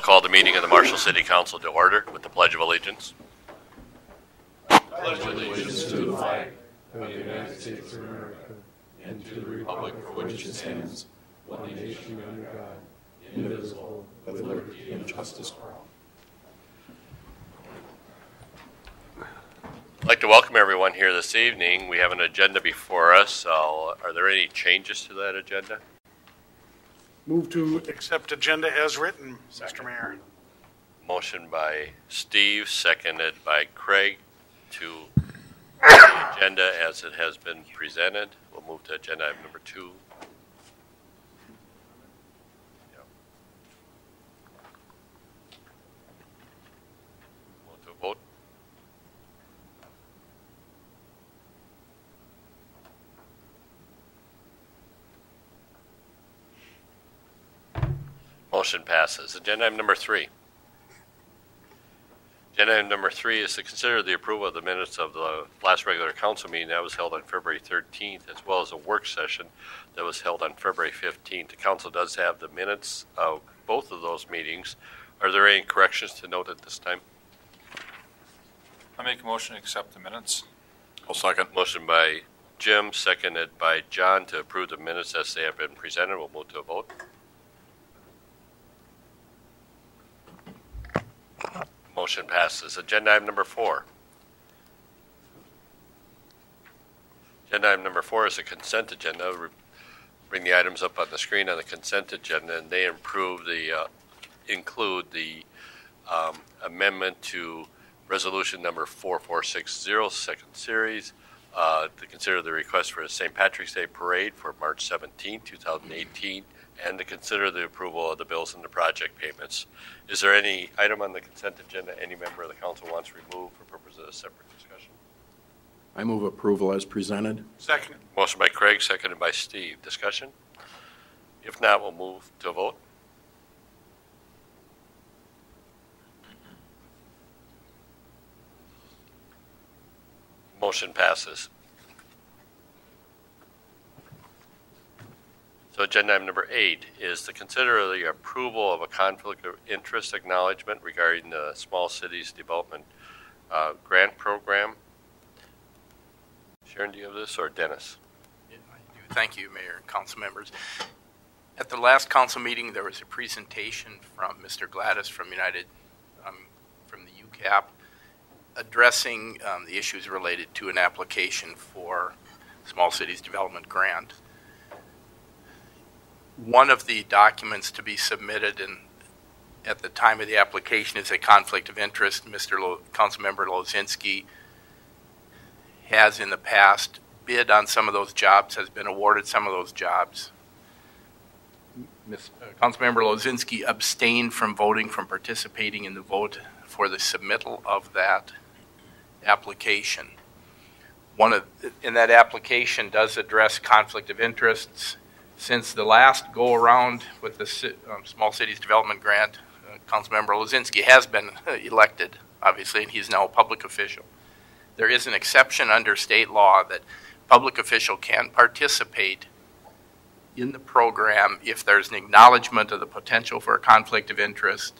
call the meeting of the Marshall City Council to order with the Pledge of Allegiance. Pledge allegiance to the flag of the United States of America and to the republic for which it stands, one nation under God, indivisible, with liberty and justice for all. I'd like to welcome everyone here this evening. We have an agenda before us. Are there any changes to that agenda? Move to accept agenda as written, Mr. Mayor. Motion by Steve, seconded by Craig to the agenda as it has been presented. We'll move to agenda item number 2. Move to a vote. Motion passes. Agenda item number 3. Agenda item number 3 is to consider the approval of the minutes of the last regular council meeting that was held on February 13th, as well as a work session that was held on February 15th. The council does have the minutes of both of those meetings. Are there any corrections to note at this time? I make a motion to accept the minutes. I'll second. Motion by Jim, seconded by John to approve the minutes as they have been presented. We'll move to a vote. Motion passes. Agenda item number 4. Agenda item number 4 is a consent agenda. Bring the items up on the screen on the consent agenda, and they include the amendment to resolution number 4460, second series, to consider the request for a St. Patrick's Day parade for March 17, 2018, and to consider the approval of the bills and the project payments. Is there any item on the consent agenda any member of the council wants removed for purposes of a separate discussion? I move approval as presented. Second. Motion by Craig, seconded by Steve. Discussion? If not, we'll move to a vote. Motion passes. So agenda item number 8 is to consider the approval of a conflict of interest acknowledgement regarding the Small Cities Development Grant Program. Sharon, do you have this, or Dennis? Yeah, I do. Thank you, Mayor and council members. At the last council meeting, there was a presentation from Mr. Gladys from the UCAP addressing the issues related to an application for Small Cities Development Grant. One of the documents to be submitted at the time of the application is a conflict of interest. Councilmember Lozinski has in the past bid on some of those jobs, has been awarded some of those jobs. Councilmember Lozinski abstained from voting, from participating in the vote for the submittal of that application. And that application does address conflict of interests. Since the last go-around with the Small Cities Development Grant, Councilmember Lozinski has been elected, obviously, and he's now a public official. There is an exception under state law that public official can participate in the program if there's an acknowledgement of the potential for a conflict of interest,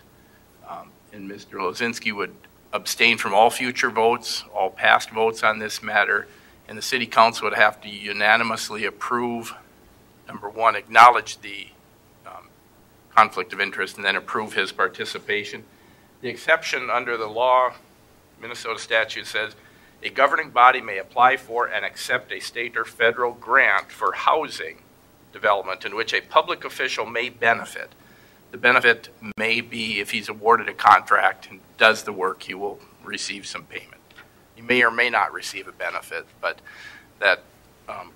and Mr. Lozinski would abstain from all future votes, all past votes on this matter, and the City Council would have to unanimously approve, number one, acknowledge the conflict of interest, and then approve his participation. The exception under the law, Minnesota statute says, a governing body may apply for and accept a state or federal grant for housing development in which a public official may benefit. The benefit may be if he's awarded a contract and does the work, he will receive some payment. He may or may not receive a benefit, but that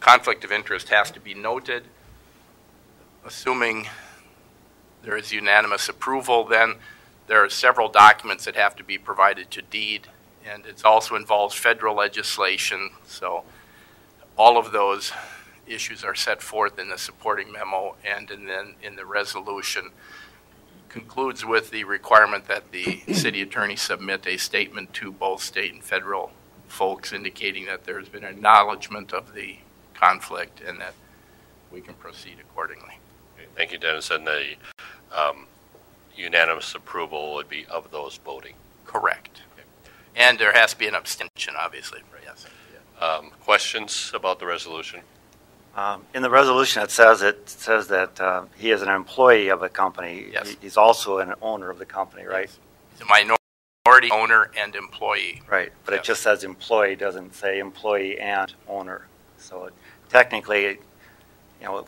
conflict of interest has to be noted. Assuming there is unanimous approval, then there are several documents that have to be provided to DEED, and it also involves federal legislation. So all of those issues are set forth in the supporting memo, and then in the resolution concludes with the requirement that the city attorney submit a statement to both state and federal folks indicating that there's been acknowledgement of the conflict and that we can proceed accordingly. Thank you, Dennis. And unanimous approval would be of those voting. Correct. And there has to be an abstention, obviously. Yes. Questions about the resolution? In the resolution, it says that he is an employee of a company. Yes. He's also an owner of the company, right? He's a minority owner and employee. Right, but Yes. it just says employee, doesn't say employee and owner. So technically,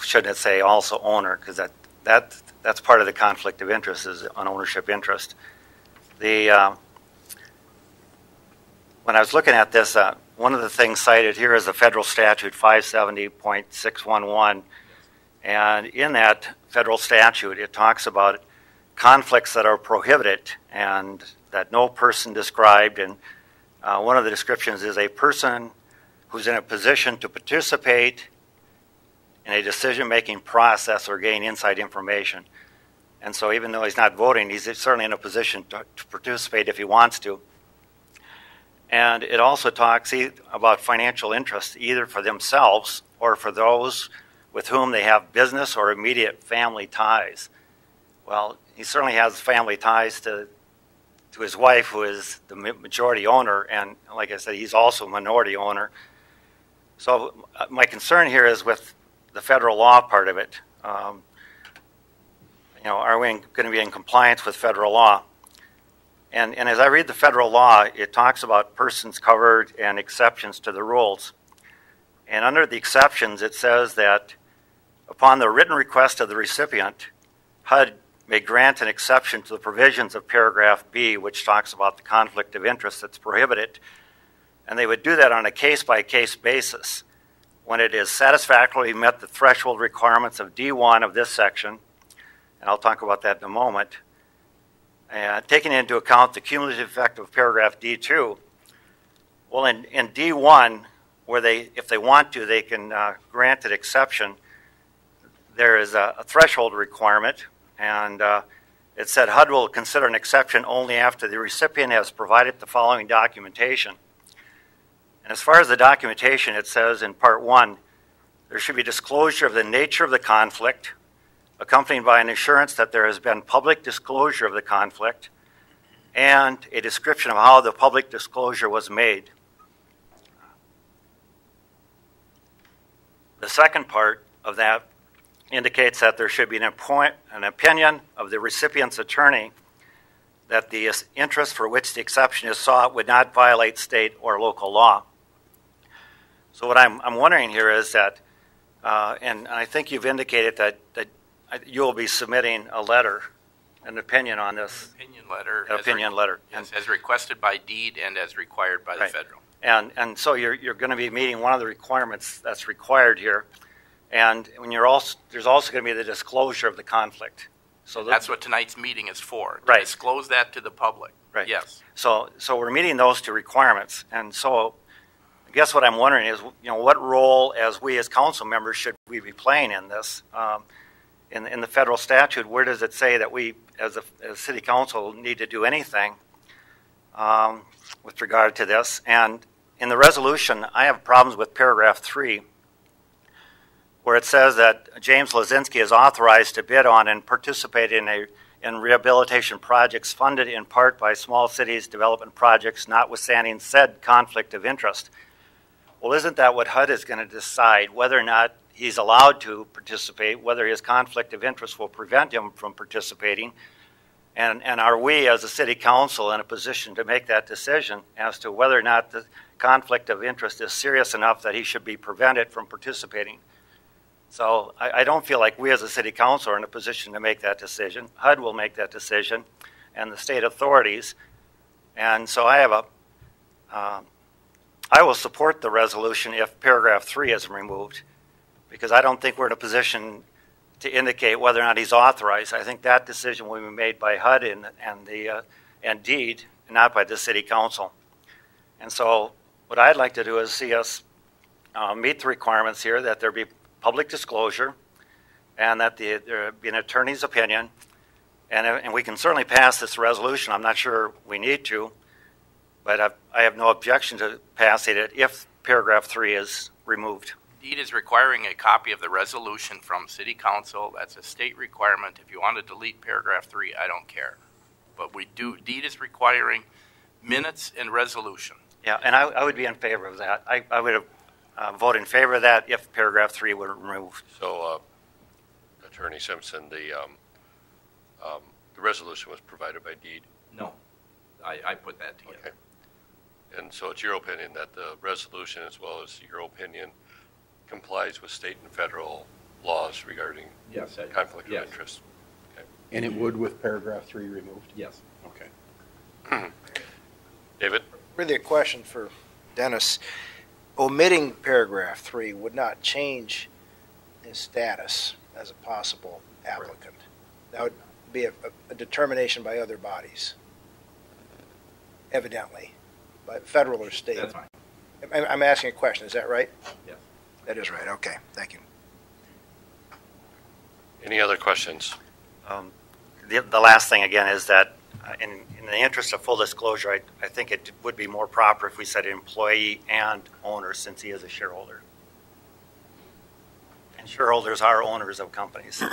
shouldn't it say also owner? Because that's part of the conflict of interest, is an ownership interest. When I was looking at this, one of the things cited here is the federal statute 570.611. And in that federal statute, it talks about conflicts that are prohibited and that no person described. And one of the descriptions is a person who's in a position to participate in a decision-making process or gain inside information. And so even though he's not voting, he's certainly in a position to participate if he wants to. And it also talks about financial interests, either for themselves or for those with whom they have business or immediate family ties. Well, he certainly has family ties to his wife, who is the majority owner, and like I said, he's also a minority owner. So my concern here is with the federal law part of it. Are we going to be in compliance with federal law? And as I read the federal law, it talks about persons covered and exceptions to the rules. And under the exceptions, it says that upon the written request of the recipient, HUD may grant an exception to the provisions of paragraph B, which talks about the conflict of interest that's prohibited. And they would do that on a case-by-case basis when it is satisfactorily met the threshold requirements of D1 of this section, and I'll talk about that in a moment. Taking into account the cumulative effect of paragraph D2, well, in D1, where if they want to, they can grant an exception. There is a threshold requirement, and it said HUD will consider an exception only after the recipient has provided the following documentation. And as far as the documentation, it says in Part 1, there should be disclosure of the nature of the conflict, accompanied by an assurance that there has been public disclosure of the conflict, and a description of how the public disclosure was made. The second part of that indicates that there should be an opinion of the recipient's attorney that the interest for which the exception is sought would not violate state or local law. So what I'm wondering here is that, and I think you've indicated that you'll be submitting a letter, an opinion on this. Opinion letter. Yes, As requested by deed and as required by the federal. And so you're going to be meeting one of the requirements that's required here. And when there's also going to be the disclosure of the conflict. So That's what tonight's meeting is for. Right. To disclose that to the public. Right. Yes. So we're meeting those two requirements. And so I guess what I'm wondering is, what role as council members should we be playing in this? In the federal statute, where does it say that we, as city council, need to do anything with regard to this? And in the resolution, I have problems with paragraph 3, where it says that James Lozinski is authorized to bid on and participate in rehabilitation projects funded in part by small cities development projects, notwithstanding said conflict of interest. Well, isn't that what HUD is going to decide, whether or not he's allowed to participate, whether his conflict of interest will prevent him from participating? And are we, as a city council, in a position to make that decision as to whether or not the conflict of interest is serious enough that he should be prevented from participating? So I don't feel like we, as a city council, are in a position to make that decision. HUD will make that decision, and the state authorities. And so I will support the resolution if paragraph 3 is removed, because I don't think we're in a position to indicate whether or not he's authorized. I think that decision will be made by HUD and deed, and not by the city council. And so what I'd like to do is see us meet the requirements here, that there be public disclosure, and that there be an attorney's opinion, and we can certainly pass this resolution. I'm not sure we need to, but I have no objection to passing it if paragraph 3 is removed. Deed is requiring a copy of the resolution from City Council. That's a state requirement. If you want to delete paragraph 3, I don't care. But deed is requiring minutes and resolution. Yeah, and I would be in favor of that. I would vote in favor of that if paragraph 3 were removed. So, Attorney Simpson, the resolution was provided by deed. No, I put that together. Okay. And so it's your opinion that the resolution, as well as your opinion, complies with state and federal laws regarding Yes. conflict Yes. of interest? Okay. And it would with paragraph 3 removed? Yes. Okay. David? Really a question for Dennis. Omitting paragraph 3 would not change his status as a possible applicant. That would be a determination by other bodies, evidently, by federal or state. That's fine. I'm asking a question, is that right? Yes. That is right, okay, thank you. Any other questions? The last thing, again, is that in the interest of full disclosure, I think it would be more proper if we said employee and owner, since he is a shareholder. And shareholders are owners of companies. If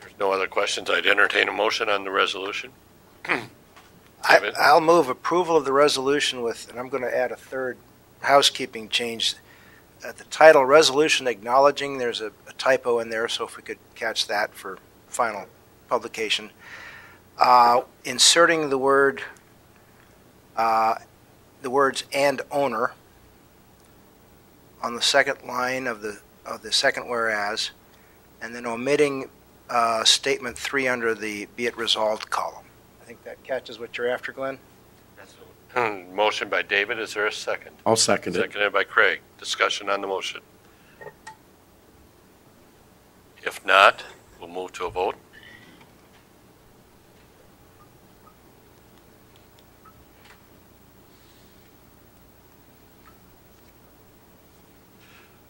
there's no other questions, I'd entertain a motion on the resolution. David? I'll move approval of the resolution with, and I'm going to add a third housekeeping change. At the title, resolution acknowledging, there's a typo in there, so if we could catch that for final publication. Inserting the words "and owner" on the second line of the second whereas, and then omitting statement 3 under the "be it resolved" column. I think that catches what you're after, Glenn. Motion by David. Is there a second? I'll second it. Seconded by Craig. Discussion on the motion. If not, we'll move to a vote.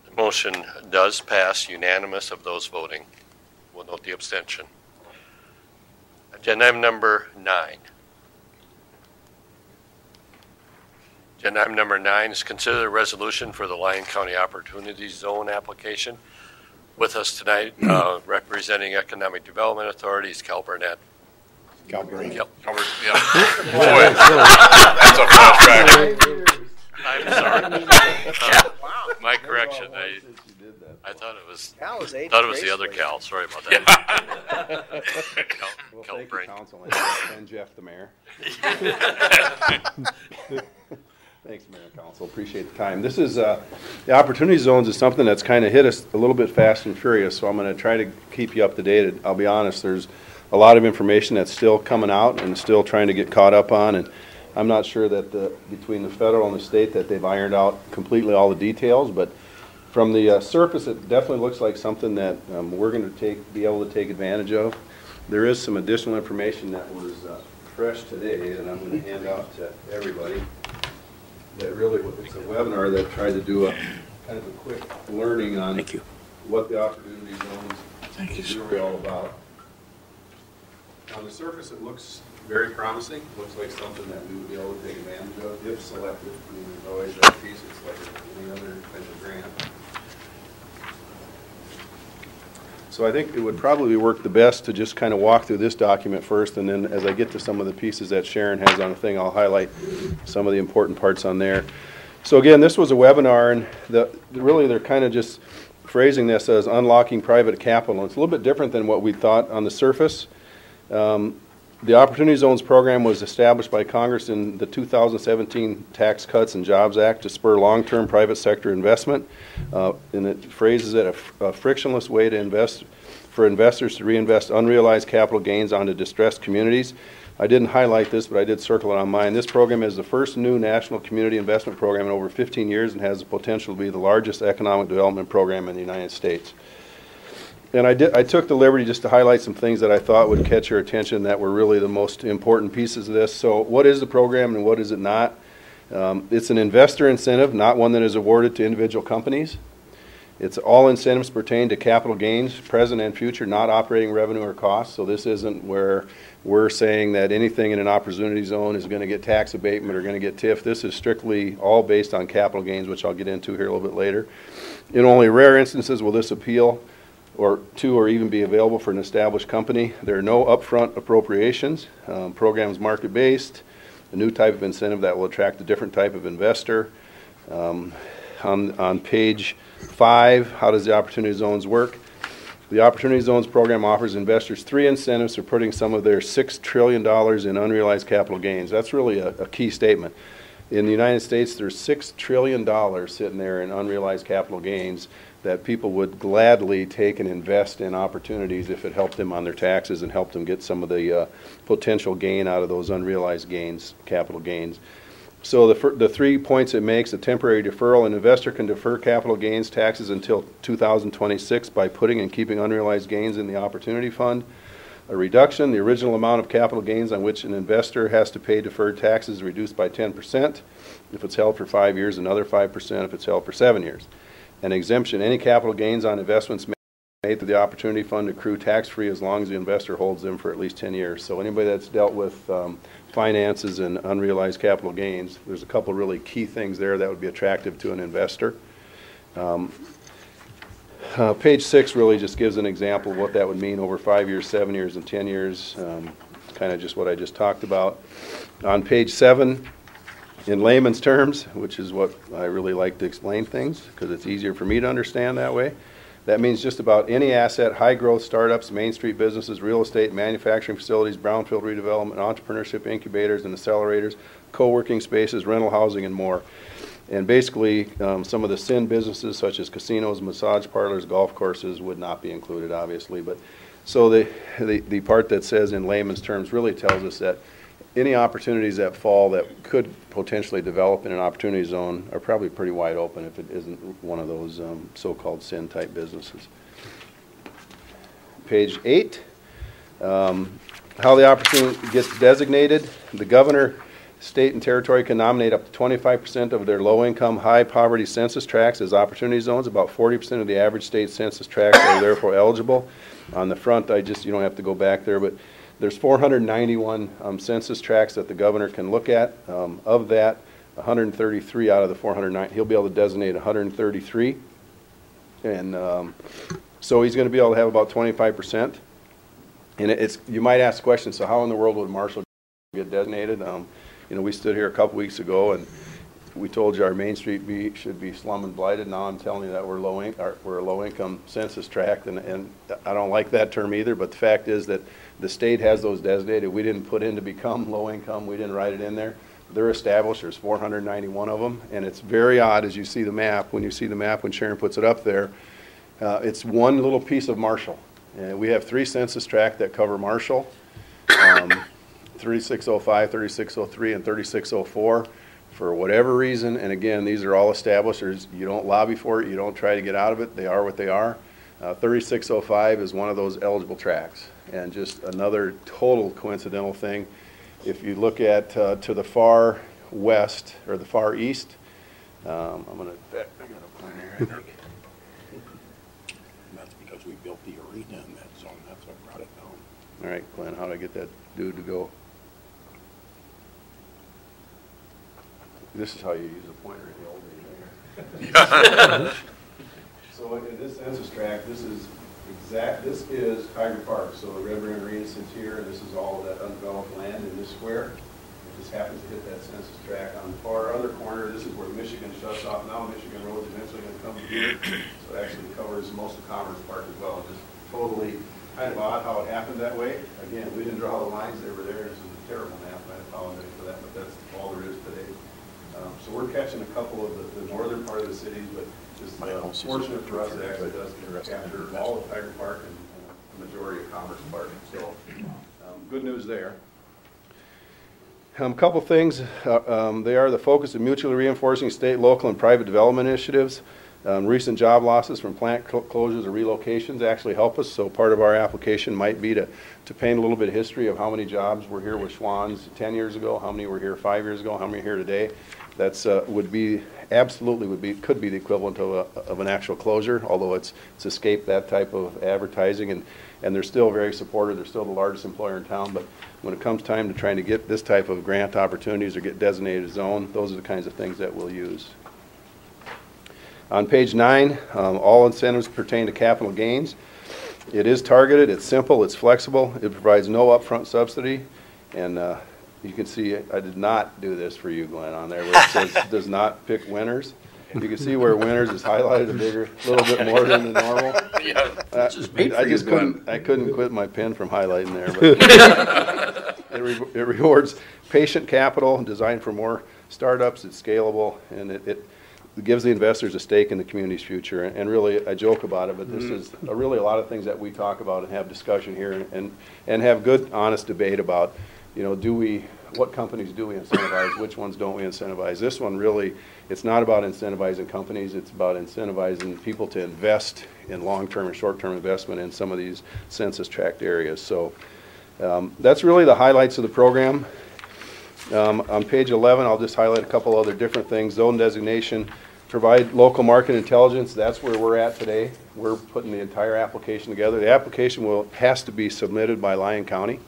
The motion does pass unanimous of those voting. We'll note the abstention. Agenda item number 9. Agenda item number 9 is consider the resolution for the Lyon County Opportunity Zone application. With us tonight, representing Economic Development Authority is Cal Burnett. Cal Burnett. Cal. Yeah. Boy, that's a flashback. I'm sorry. My correction. I thought it was. Cal is Thought it was the other Cal. Sorry about that. Well, Cal thank you, Brink. Council, and Jeff, the mayor. Thanks, Mayor and Council. Appreciate the time. This is, the Opportunity Zones is something that's kind of hit us a little bit fast and furious, so I'm going to try to keep you up to date. I'll be honest, there's a lot of information that's still coming out and still trying to get caught up on, and I'm not sure that between the federal and the state that they've ironed out completely all the details, but from the surface, it definitely looks like something that we're going to be able to take advantage of. There is some additional information that was fresh today that I'm going to hand out to everybody. That really, it's a webinar that tried to do a kind of a quick learning on what the Opportunity Zones is really all about. On the surface, it looks very promising. It looks like something that we would be able to take advantage of if selected. I mean, there's always that piece. It's like any other type of grant. So I think it would probably work the best to just kind of walk through this document first, and then as I get to some of the pieces that Sharon has on the thing, I'll highlight some of the important parts on there. So again, this was a webinar, and really they're kind of just phrasing this as unlocking private capital. It's a little bit different than what we thought on the surface. The Opportunity Zones program was established by Congress in the 2017 Tax Cuts and Jobs Act to spur long-term private sector investment. And it phrases it a frictionless way to invest for investors to reinvest unrealized capital gains onto distressed communities. I didn't highlight this, but I did circle it on mine. This program is the first new national community investment program in over 15 years and has the potential to be the largest economic development program in the United States. And I took the liberty just to highlight some things that I thought would catch your attention that were really the most important pieces of this. So what is the program and what is it not? It's an investor incentive, not one that is awarded to individual companies. It's all incentives pertain to capital gains, present and future, not operating revenue or costs. So this isn't where we're saying that anything in an opportunity zone is going to get tax abatement or going to get TIF. This is strictly all based on capital gains, which I'll get into here a little bit later. In only rare instances will this appeal or even be available for an established company. There are no upfront appropriations. Programs market-based, a new type of incentive that will attract a different type of investor. On page 5, how does the Opportunity Zones work? The Opportunity Zones program offers investors 3 incentives for putting some of their $6 trillion in unrealized capital gains. That's really a key statement. In the United States, there's $6 trillion sitting there in unrealized capital gains that people would gladly take and invest in opportunities if it helped them on their taxes and helped them get some of the potential gain out of those unrealized gains, capital gains. So the 3 points it makes: a temporary deferral. An investor can defer capital gains taxes until 2026 by putting and keeping unrealized gains in the Opportunity Fund. A reduction: the original amount of capital gains on which an investor has to pay deferred taxes is reduced by 10%. If it's held for 5 years, another 5% if it's held for 7 years. An exemption: any capital gains on investments made to the Opportunity Fund accrue tax-free as long as the investor holds them for at least 10 years. So anybody that's dealt with finances and unrealized capital gains, there's a couple really key things there that would be attractive to an investor. Page 6 really just gives an example of what that would mean over 5 years, 7 years, and 10 years. Kind of just what I just talked about. On page 7, in layman's terms, which is what I really like to explain things because it's easier for me to understand that way. That means just about any asset, high growth startups, Main Street businesses, real estate, manufacturing facilities, brownfield redevelopment, entrepreneurship incubators and accelerators, co-working spaces, rental housing, and more. And basically, some of the sin businesses such as casinos, massage parlors, golf courses would not be included, obviously. But so the part that says in layman's terms really tells us that any opportunities that fall that could potentially develop in an opportunity zone are probably pretty wide open if it isn't one of those so-called sin type businesses. Page 8, how the opportunity gets designated. The governor, state, and territory can nominate up to 25% of their low-income, high-poverty census tracts as opportunity zones. About 40% of the average state census tracts are therefore eligible. On the front, you don't have to go back there, but there's 491 census tracts that the governor can look at. Of that, 133 out of the 409, he'll be able to designate 133. And so he's going to be able to have about 25%. And you might ask the question, so how in the world would Marshall get designated? We stood here a couple weeks ago and we told you our Main Street should be slum and blighted. Now I'm telling you that we're a low-income census tract, and I don't like that term either, but the fact is that the state has those designated. We didn't put in to become low-income. We didn't write it in there. They're established. There's 491 of them, and it's very odd as you see the map. When you see the map, when Sharon puts it up there, it's one little piece of Marshall. And we have 3 census tracts that cover Marshall, 3605, 3603, and 3604. For whatever reason, and again, these are all established. You don't lobby for it. You don't try to get out of it. They are what they are. 3605 is one of those eligible tracts. And just another total coincidental thing, if you look at to the far west or the far east, I'm going to, I got a plan here, I think. That's because we built the arena in that zone. That's what brought it down. All right, Glenn, how do I get that dude to go? This is how you use a pointer in the old days. So in this census tract, this is Tiger Park. So the Red River Arena sits here, and this is all that undeveloped land in this square. It just happens to hit that census tract. On the far other corner, this is where Michigan shuts off. Now Michigan Road's eventually going to come here. So it actually covers most of Commerce Park as well. Just totally kind of odd how it happened that way. Again, we didn't draw the lines. They were there. This is a terrible map. I apologize for that, but that's all there is today. So we're catching a couple of the northern part of the cities, but it's fortunate for us it actually does capture all of Tiger Park and the majority of Commerce Park. So good news there. A couple things. They are the focus of mutually reinforcing state, local, and private development initiatives. Recent job losses from plant closures or relocations actually help us. So part of our application might be to paint a little bit of history of how many jobs were here with Schwann's 10 years ago, how many were here 5 years ago, how many are here today. That's would be absolutely could be the equivalent of an actual closure, although it's escaped that type of advertising, and they're still very supportive. They're still the largest employer in town, but when it comes time to trying to get this type of grant opportunities or get designated zone, those are the kinds of things that we'll use. On page 9, all incentives pertain to capital gains. It is targeted, it's simple, it's flexible, it provides no upfront subsidy, and you can see I did not do this for you, Glenn, on there where it says does not pick winners. You can see where winners is highlighted a little bit more than the normal. I couldn't quit my pen from highlighting there. But it rewards patient capital designed for more startups. It's scalable, and it gives the investors a stake in the community's future. And really, I joke about it, but this is really a lot of things that we talk about and have discussion here, and have good, honest debate about. You know, what companies do we incentivize? Which ones don't we incentivize? This one really, it's not about incentivizing companies. It's about incentivizing people to invest in long-term and short-term investment in some of these census-tract areas. So that's really the highlights of the program. On page 11, I'll just highlight a couple other different things. Zone designation, provide local market intelligence. That's where we're at today. We're putting the entire application together. The application has to be submitted by Lyon County.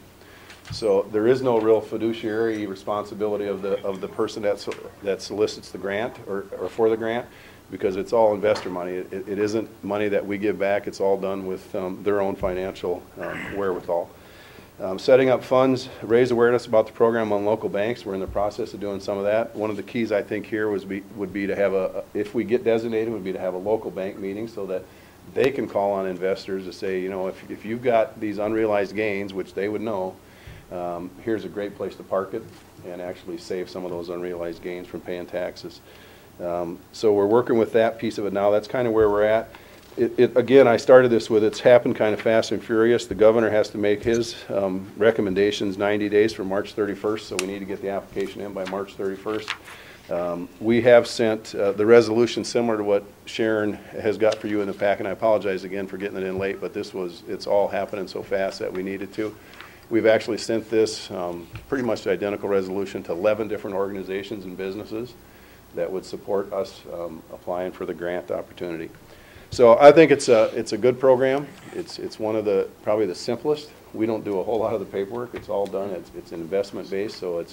So there is no real fiduciary responsibility of the person that solicits the grant or for the grant, because it's all investor money. It isn't money that we give back. It's all done with their own financial wherewithal. Setting up funds, raise awareness about the program on local banks. We're in the process of doing some of that. One of the keys I think here would be to have if we get designated, would be to have a local bank meeting so that they can call on investors to say, you know, if you've got these unrealized gains, which they would know, here's a great place to park it and actually save some of those unrealized gains from paying taxes. So we're working with that piece of it now. That's kind of where we're at. Again, I started this with it's happened kind of fast and furious. The governor has to make his recommendations 90 days from March 31st, so we need to get the application in by March 31st. We have sent the resolution similar to what Sharon has got for you in the pack, and I apologize again for getting it in late, but it's all happening so fast that we needed to. We've actually sent this pretty much the identical resolution to 11 different organizations and businesses that would support us applying for the grant opportunity. So I think it's a good program. It's one of probably the simplest. We don't do a whole lot of the paperwork. It's all done. It's investment based. So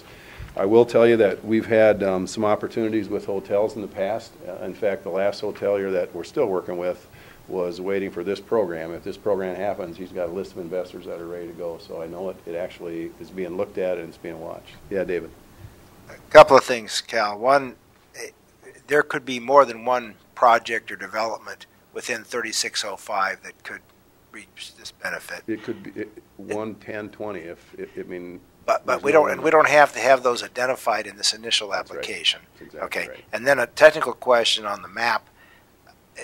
I will tell you that we've had some opportunities with hotels in the past. In fact, the last hotelier that we're still working with was waiting for this program. If this program happens, he's got a list of investors that are ready to go. So I know it actually is being looked at and it's being watched. Yeah, David. A couple of things, Cal. One, there could be more than one project or development within 3605 that could reach this benefit. It could be 1, 10, 20 I mean. But we don't have to have those identified in this initial application. That's right. That's exactly okay. Right. And then a technical question on the map.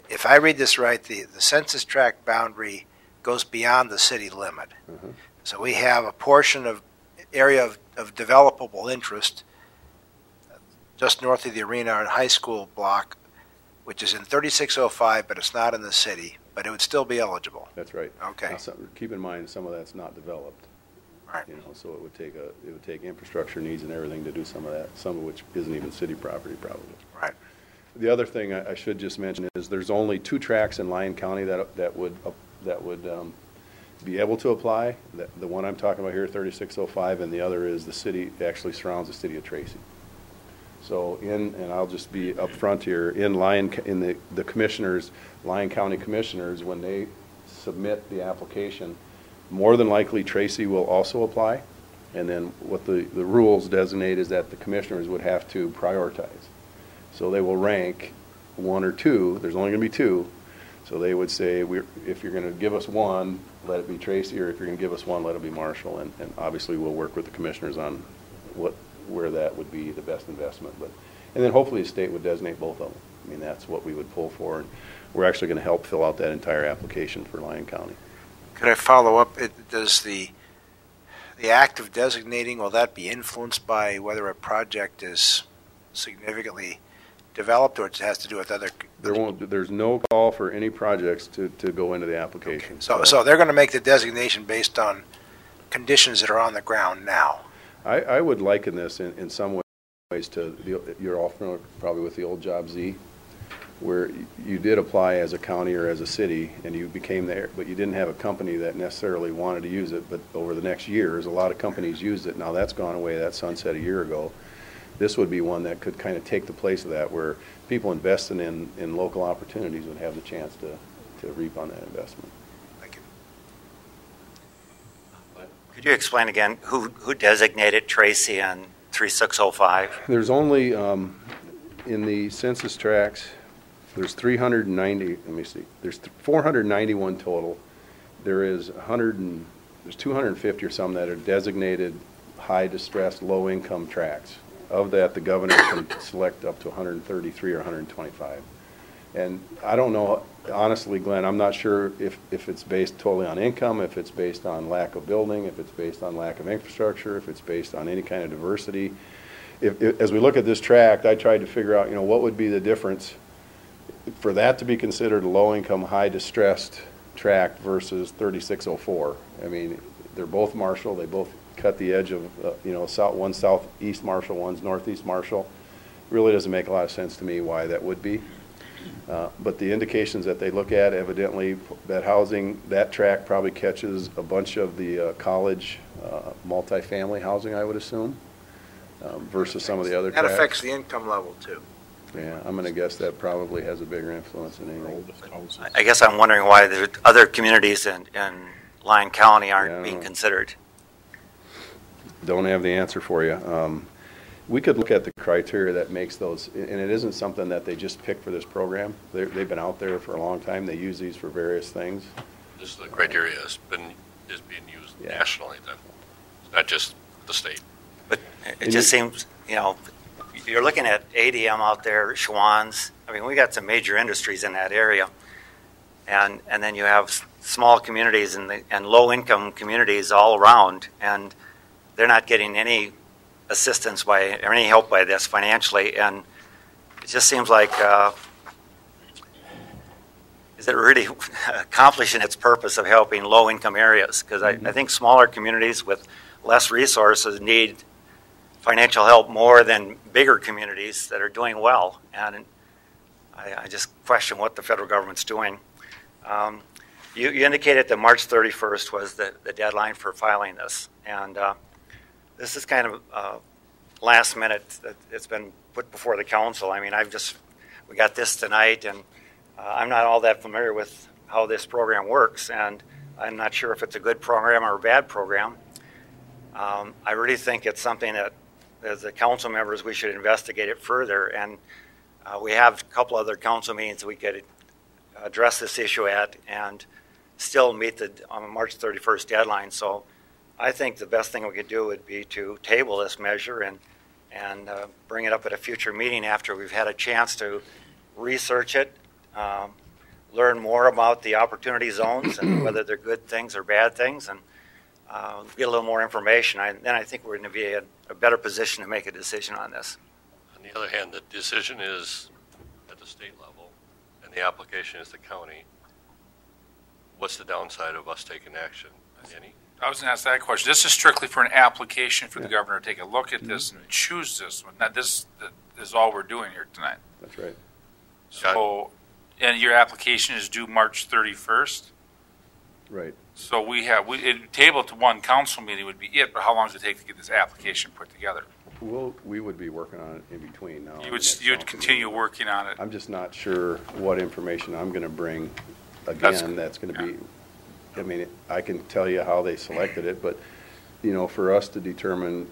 If I read this right, the census tract boundary goes beyond the city limit. Mm-hmm. So we have a portion of area of developable interest just north of the arena and high school block, which is in 3605, but it's not in the city, but it would still be eligible. That's right. Okay. Now, keep in mind some of that's not developed. Right. You know, so it would take infrastructure needs and everything to do some of that, some of which isn't even city property probably. Right. The other thing I should just mention is there's only 2 tracts in Lyon County that would be able to apply. The one I'm talking about here, 3605, and the other is the city, actually surrounds the city of Tracy. So and I'll just be upfront here, in the commissioners, Lyon County commissioners, when they submit the application, more than likely Tracy will also apply. And then what the rules designate is that the commissioners would have to prioritize. So they will rank 1 or 2. There's only going to be 2. So they would say, if you're going to give us 1, let it be Tracy, or if you're going to give us 1, let it be Marshall. And obviously we'll work with the commissioners on where that would be the best investment. And then hopefully the state would designate both of them. I mean, that's what we would pull for. And we're actually going to help fill out that entire application for Lyon County. Could I follow up? Does the act of designating, will that be influenced by whether a project is significantly developed, or it has to do with other? There's no call for any projects to go into the application. Okay. So they're going to make the designation based on conditions that are on the ground now. I would liken this in some way ways to, you're all familiar probably with the old Job Z, where you did apply as a county or as a city, and you became there, but you didn't have a company that necessarily wanted to use it. But over the next years, a lot of companies used it. Now that's gone away. That sunset a year ago. This would be one that could kind of take the place of that, where people investing in local opportunities would have the chance to reap on that investment. Thank you. Could you explain again who designated Tracy and 3605? There's only, in the census tracts, there's 390, let me see, there's 491 total. There's 250 or some that are designated high distress, low income tracts. Of that, the governor can select up to 133 or 125. And I don't know, honestly, Glenn, I'm not sure if it's based totally on income, if it's based on lack of building, if it's based on lack of infrastructure, if it's based on any kind of diversity. As we look at this tract, I tried to figure out, what would be the difference for that to be considered a low-income, high-distressed tract versus 3604. I mean, they're both Marshall. They both cut the edge of, one's southeast Marshall, one's northeast Marshall. Really doesn't make a lot of sense to me why that would be. But the indications that they look at, evidently, that housing, that tract probably catches a bunch of the college multifamily housing, I would assume, versus some of the other tracts. That affects the income level, too. Yeah, I'm going to guess that probably has a bigger influence than anything. I guess I'm wondering why the other communities in Lyon County aren't being considered. Don't have the answer for you. We could look at the criteria that makes those, and it isn't something that they just pick for this program. They've been out there for a long time. They use these for various things. This is the criteria is being used nationally then, not just the state. But it just seems, you're looking at ADM out there, Schwann's. I mean, we got some major industries in that area. And then you have small communities and low-income communities all around, and they're not getting any assistance or any help by this financially. And it just seems like, is it really accomplishing its purpose of helping low-income areas? Because I think smaller communities with less resources need financial help more than bigger communities that are doing well. And I just question what the federal government's doing. You indicated that March 31st was the deadline for filing this. And this is kind of last minute. It's been put before the council. I mean, we got this tonight, and I'm not all that familiar with how this program works, and I'm not sure if it's a good program or a bad program. I really think it's something that, as the council members, we should investigate it further. And we have a couple other council meetings we could address this issue at and still meet the March 31st deadline. So I think the best thing we could do would be to table this measure and bring it up at a future meeting after we've had a chance to research it, learn more about the opportunity zones and whether they're good things or bad things, and get a little more information. Then I think we're going to be in a better position to make a decision on this. On the other hand, the decision is at the state level, and the application is the county. What's the downside of us taking action? Any? I was going to ask that question. This is strictly for an application for the governor to take a look at this and choose this one. Now, this is all we're doing here tonight. That's right. So, and your application is due March 31st? Right. So it table to one council meeting would be it, but how long does it take to get this application put together? We would be working on it in between now. You'd continue working on it. I'm just not sure what information I'm going to bring again. That's going to be, I mean, I can tell you how they selected it, but, for us to determine,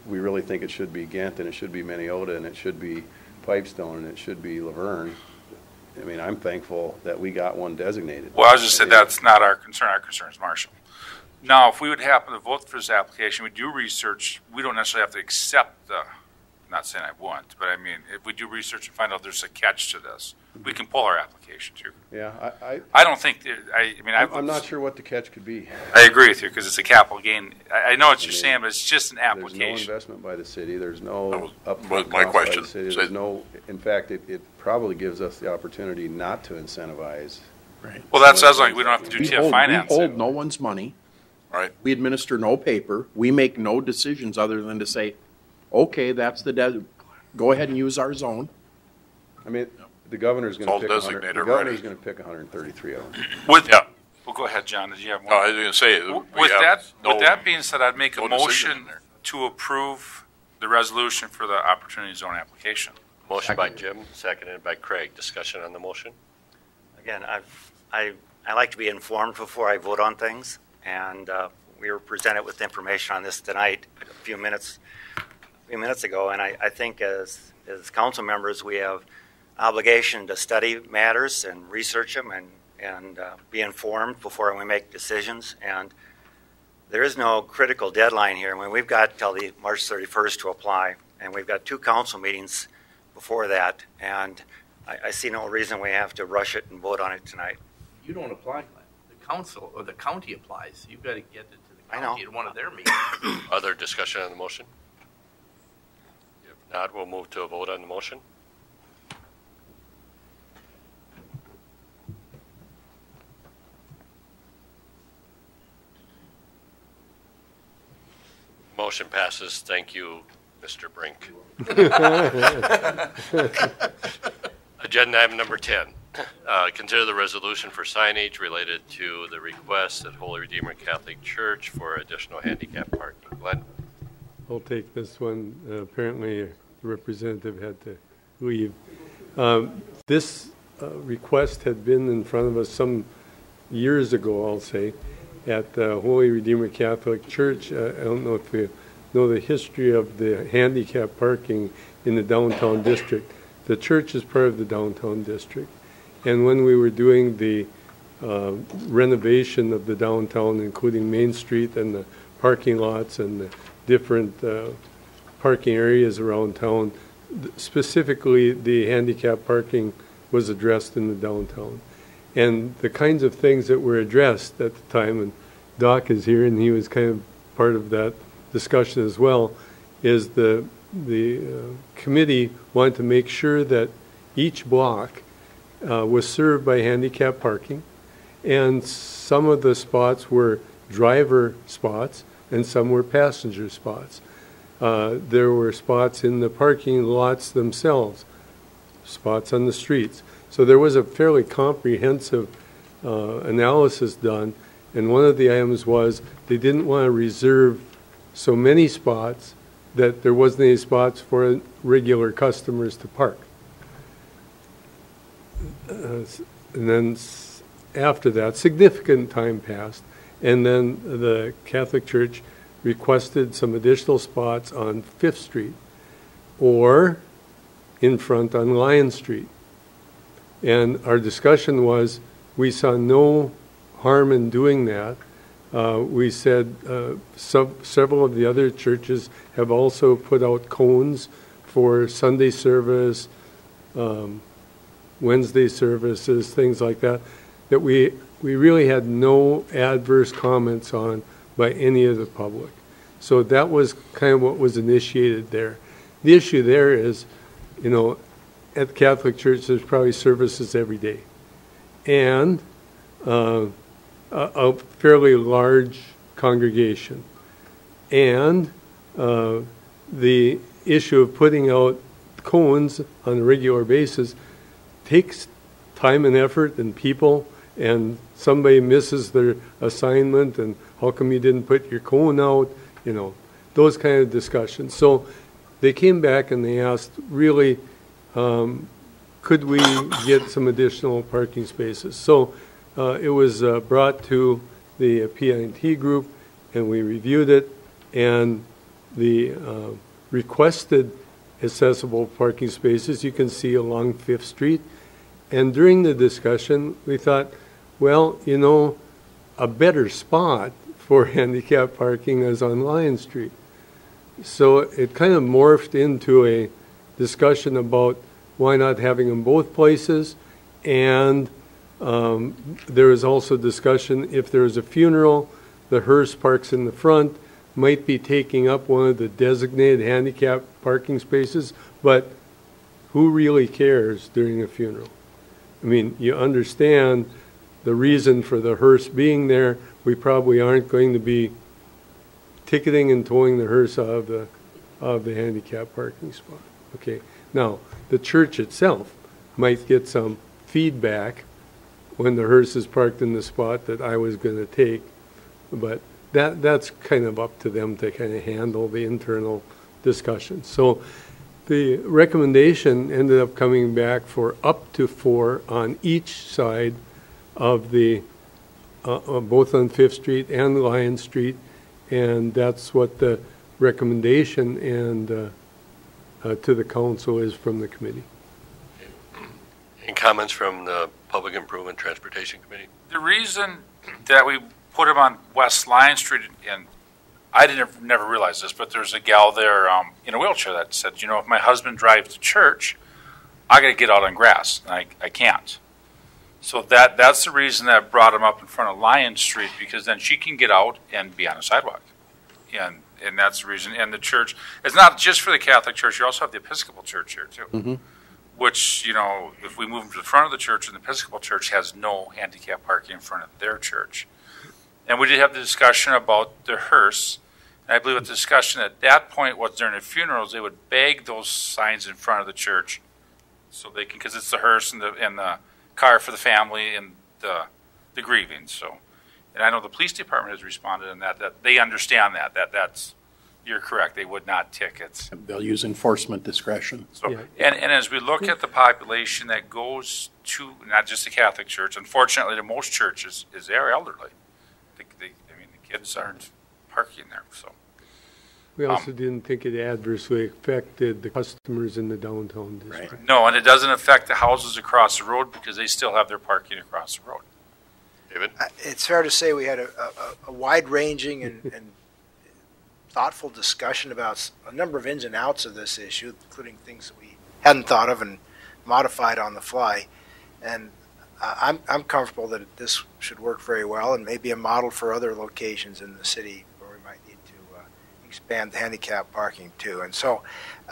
we really think it should be Ghent, and it should be Minneota, and it should be Pipestone, and it should be Laverne. I mean, I'm thankful that we got one designated. Well, I was just saying that's not our concern. Our concern is Marshall. Now, if we would happen to vote for this application, we do research. We don't necessarily have to accept the, I'm not saying I want, but I mean, if we do research and find out there's a catch to this, we can pull our application too. Yeah, I don't think, I'm not sure what the catch could be. I agree with you because it's a capital gain. I know what you're saying, but it's just an application. There's no investment by the city. There's no my upfront cost by question. the city. There's no, in fact, it probably gives us the opportunity not to incentivize. Right. Well, that sounds like we don't have to do TIF financing. We hold no one's money. Right. We administer no paper. We make no decisions other than to say, okay, that's go ahead and use our zone. I mean, the governor's It's gonna all pick designated the governor's already. gonna pick 133 of them. Well, go ahead, John, did you have No, I one? was going to say. With that being said, I'd make a no decision motion in there. to approve the resolution for the opportunity zone application. Motion by Jim, seconded by Craig. Discussion on the motion? Again, I like to be informed before I vote on things, and we were presented with information on this tonight a few minutes ago, and I think as council members, we have obligation to study matters and research them and be informed before we make decisions. And there is no critical deadline here. I mean, we've got till the March 31st to apply, and we've got 2 council meetings before that, and I see no reason we have to rush it and vote on it tonight. You don't apply. The council or the county applies. You've got to get it to the I know. county at one of their meetings. Other discussion on the motion? If not, we'll move to a vote on the motion. Motion passes. Thank you, Mr. Brink. Agenda item number 10. Consider the resolution for signage related to the request at Holy Redeemer Catholic Church for additional handicap parking. Glenn? I'll take this one. Apparently, the representative had to leave. This request had been in front of us some years ago, I'll say, at Holy Redeemer Catholic Church. I don't know if you know the history of the handicap parking in the downtown district. The church is part of the downtown district. And when we were doing the renovation of the downtown, including Main Street and the parking lots and the different parking areas around town, specifically the handicap parking was addressed in the downtown. And the kinds of things that were addressed at the time, and Doc is here and he was kind of part of that discussion as well, is the committee wanted to make sure that each block was served by handicap parking, and some of the spots were driver spots and some were passenger spots. There were spots in the parking lots themselves, spots on the streets. So there was a fairly comprehensive analysis done, and one of the items was they didn't want to reserve so many spots that there wasn't any spots for regular customers to park. And then after that, significant time passed, and then the Catholic Church requested some additional spots on 5th Street or in front on Lion Street. And our discussion was we saw no harm in doing that. We said several of the other churches have also put out cones for Sunday service, Wednesday services, things like that, that we really had no adverse comments on by any of the public. So that was kind of what was initiated there. The issue there is, you know, at the Catholic Church there's probably services every day. And a fairly large congregation. And the issue of putting out cones on a regular basis takes time and effort and people, and somebody misses their assignment and how come you didn't put your cone out, you know, those kind of discussions. So they came back and they asked, really, could we get some additional parking spaces? So it was brought to the PIT group, and we reviewed it, and the requested accessible parking spaces you can see along 5th Street. And during the discussion, we thought, well, you know, a better spot for handicap parking is on Lion Street. So it kind of morphed into a discussion about why not having them both places, and there was also discussion if there was a funeral, the hearse parks in the front might be taking up one of the designated handicap parking spaces, but who really cares during a funeral? I mean, you understand the reason for the hearse being there. We probably aren't going to be ticketing and towing the hearse out of the of the handicap parking spot. Okay, now, the church itself might get some feedback when the hearse is parked in the spot that I was going to take, but that's kind of up to them to kind of handle the internal discussion. So the recommendation ended up coming back for up to 4 on each side of the, both on Fifth Street and Lion Street, and that's what the recommendation and to the council is from the committee. Any comments from the Public Improvement Transportation Committee? The reason that we put them on West Lion Street, and I never realized this, but there's a gal there in a wheelchair that said, you know, if my husband drives to church, I got to get out on grass, and I can't. So that's the reason that I brought him up in front of Lion Street, because then she can get out and be on a sidewalk. And that's the reason. And the church, it's not just for the Catholic Church, you also have the Episcopal Church here too. Mm-hmm. Which, you know, if we move them to the front of the church, and the Episcopal Church has no handicap parking in front of their church. And we did have the discussion about the hearse. And I believe the discussion at that point was during the funerals, they would bag those signs in front of the church. So they can, because it's the hearse and the car for the family and the grieving. So, and I know the police department has responded in that they understand that's, you're correct, they would not ticket. They'll use enforcement discretion. So, and as we look at the population that goes to, not just the Catholic Church, unfortunately, to most churches, is they're elderly. I mean, the kids aren't parking there, so. We also didn't think it adversely affected the customers in the downtown district. Right. No, and it doesn't affect the houses across the road because they still have their parking across the road. David? It's fair to say we had a wide-ranging and thoughtful discussion about a number of ins and outs of this issue, including things that we hadn't thought of and modified on the fly. And I'm comfortable that this should work very well and may be a model for other locations in the city where we might need to expand the handicap parking too. And so,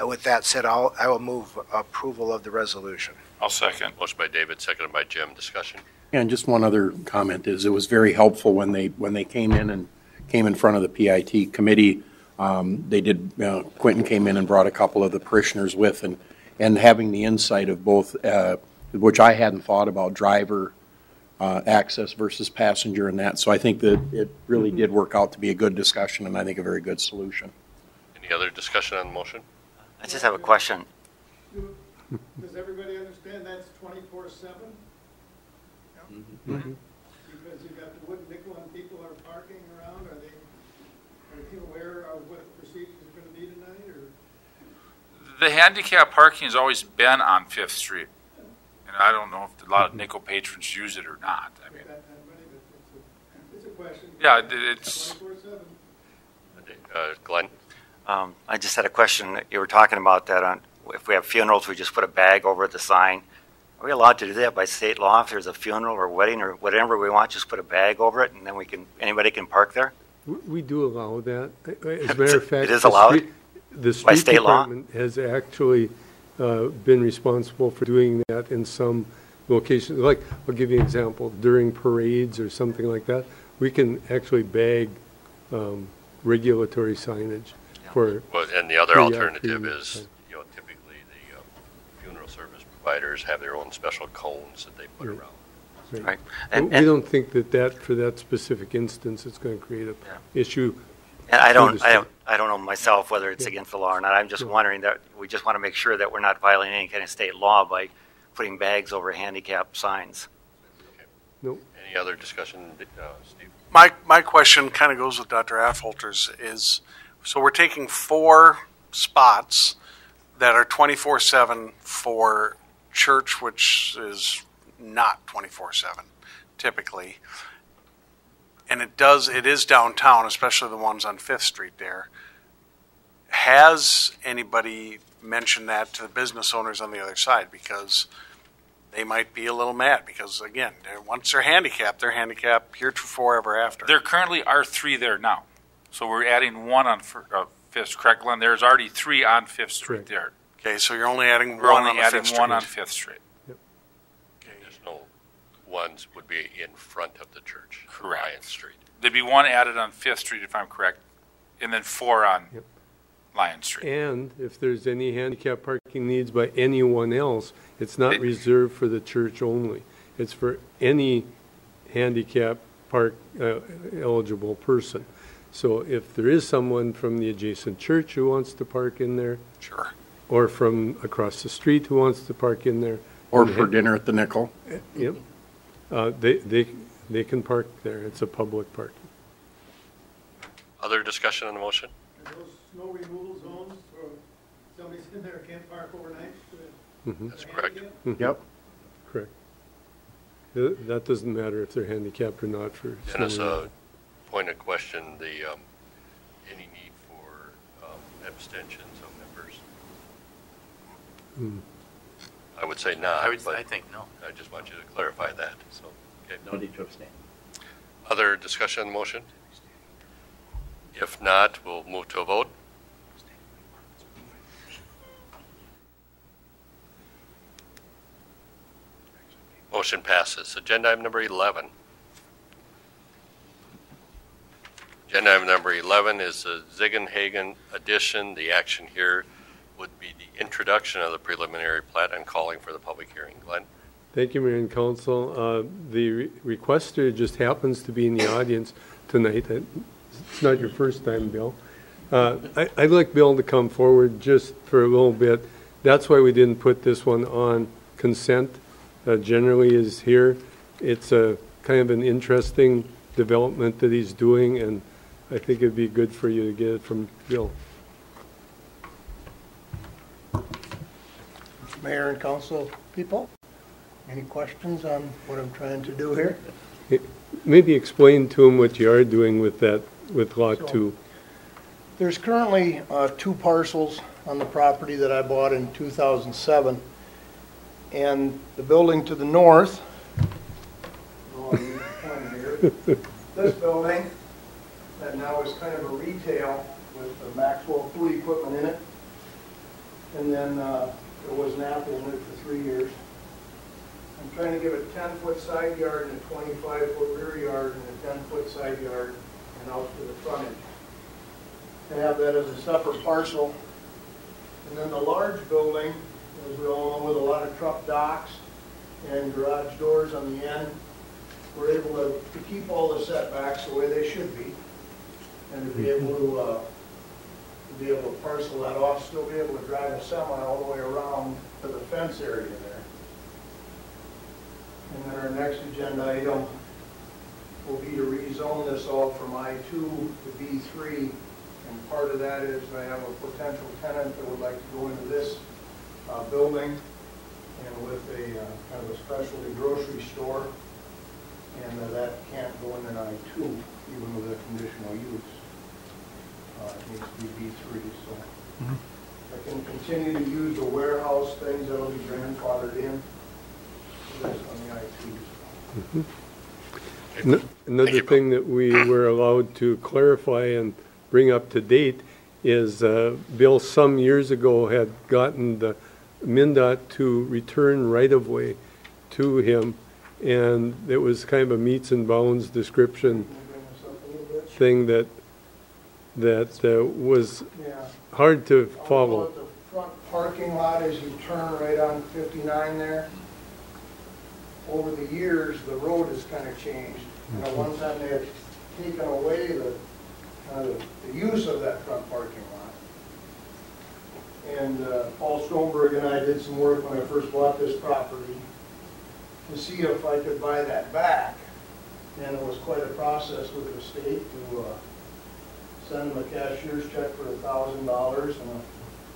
with that said, I will move approval of the resolution. I'll second. Motion by David, seconded by Jim. Discussion. And just one other comment is it was very helpful when they came in front of the PIT committee. They did, Quentin came in and brought a couple of the parishioners with, and having the insight of both, which I hadn't thought about, driver access versus passenger and that. So I think that it really did work out to be a good discussion, and I think a very good solution. Any other discussion on the motion? I just have a question. Does everybody understand that's 24/7? Mm-hmm. Because you've got the wooden nickel and people are parking around, are you aware of what the procedure is going to be tonight, or? The handicap parking has always been on Fifth Street. And I don't know if a lot of nickel patrons use it or not. I mean, It's a question. yeah, it's, 24/7. Glenn? I just had a question. You were talking about that if we have funerals, we just put a bag over the sign. Are we allowed to do that by state law? If there's a funeral or wedding or whatever we want, just put a bag over it, and then anybody can park there? We do allow that. As a matter of fact, It is allowed the by street state law? department has actually been responsible for doing that in some locations. Like, I'll give you an example. During parades or something like that, we can actually bag regulatory signage for. Well, and the other pre- alternative pre- is, typically the funeral service providers have their own special cones that they put Right. around. Right. We don't think that for that specific instance, it's going to create a issue. And I through don't the know myself whether it's against the law or not. I'm just wondering that we just want to make sure that we're not violating any kind of state law by putting bags over handicap signs. Nope. Any other discussion, Steve? My question kind of goes with Dr. Affolter's is, so we're taking 4 spots that are 24/7 for church, which is not 24/7 typically. And it is downtown, especially the ones on Fifth Street there. Has anybody mentioned that to the business owners on the other side? Because they might be a little mad because, again, once they're handicapped heretofore ever after. there currently are 3 there now. So we're adding 1 on Fifth, correct, Glenn? There's already 3 on Fifth Street Correct. there. Okay, so you're only adding We're one only on the adding Fifth 1 on Street. Fifth Street. Additional ones would be in front of the church. Correct. Lion Street. There'd be 1 added on Fifth Street, if I'm correct, and then 4 on Yep. Lion Street. And if there's any handicap parking needs by anyone else, it's not reserved for the church only. It's for any handicap park eligible person. So if there is someone from the adjacent church who wants to park in there, Sure. or from across the street who wants to park in there, Or for dinner at the Nickel. yep, they can park there. It's a public parking. Other discussion on the motion? Are those snow removal zones, so somebody's in there can't park overnight? That's correct. Yep. Correct. That doesn't matter if they're handicapped or not for And as snow a removal. point of question, any need for abstentions of members? I would say not, I but think no. I just want you to clarify that, so, okay. No need to abstain. Other discussion on the motion? If not, we'll move to a vote. Motion passes. Agenda item number 11. Agenda item number 11 is the Ziegenhagen addition. The action here would be the introduction of the preliminary plat and calling for the public hearing. Glenn? Thank you, Mayor and Council. The requester just happens to be in the audience tonight. It's not your first time, Bill. I'd like Bill to come forward just for a little bit. That's why we didn't put this one on consent. Generally is here. It's a kind of an interesting development that he's doing, and I think it'd be good for you to get it from Bill. Mayor and council people, any questions on what I'm trying to do here? Maybe explain to him what you are doing with that, with Lot 2. There's currently 2 parcels on the property that I bought in 2007. And the building to the north, this building, that now is kind of a retail with the Maxwell food equipment in it. And then there was an Apple in it for 3 years. I'm trying to give a 10-foot side yard and a 25-foot rear yard and a 10-foot side yard and out to the frontage. And have that as a separate parcel. And then the large building, as we all know, with a lot of truck docks and garage doors on the end, we're able to keep all the setbacks the way they should be, and to be able to parcel that off, still be able to drive a semi all the way around to the fence area there. And then our next agenda item will be to rezone this all from I-2 to B3, and part of that is I have a potential tenant that would like to go into this building, and with a kind of a specialty grocery store, and that can't go in an I-2 even with a conditional use. It needs to be B3, so I can continue to use the warehouse things that'll be grandfathered in. So that's on the I-2s. Another thing that we were allowed to clarify and bring up to date is Bill some years ago had gotten the MnDOT to return right-of-way to him, and it was kind of a meets and bounds description thing that was hard to follow. The front parking lot as you turn right on 59 there, over the years the road has kind of changed. And at one time they had taken away the use of that front parking lot. And Paul Schoenberg and I did some work when I first bought this property to see if I could buy that back. And it was quite a process with the state to send them a cashier's check for $1,000 and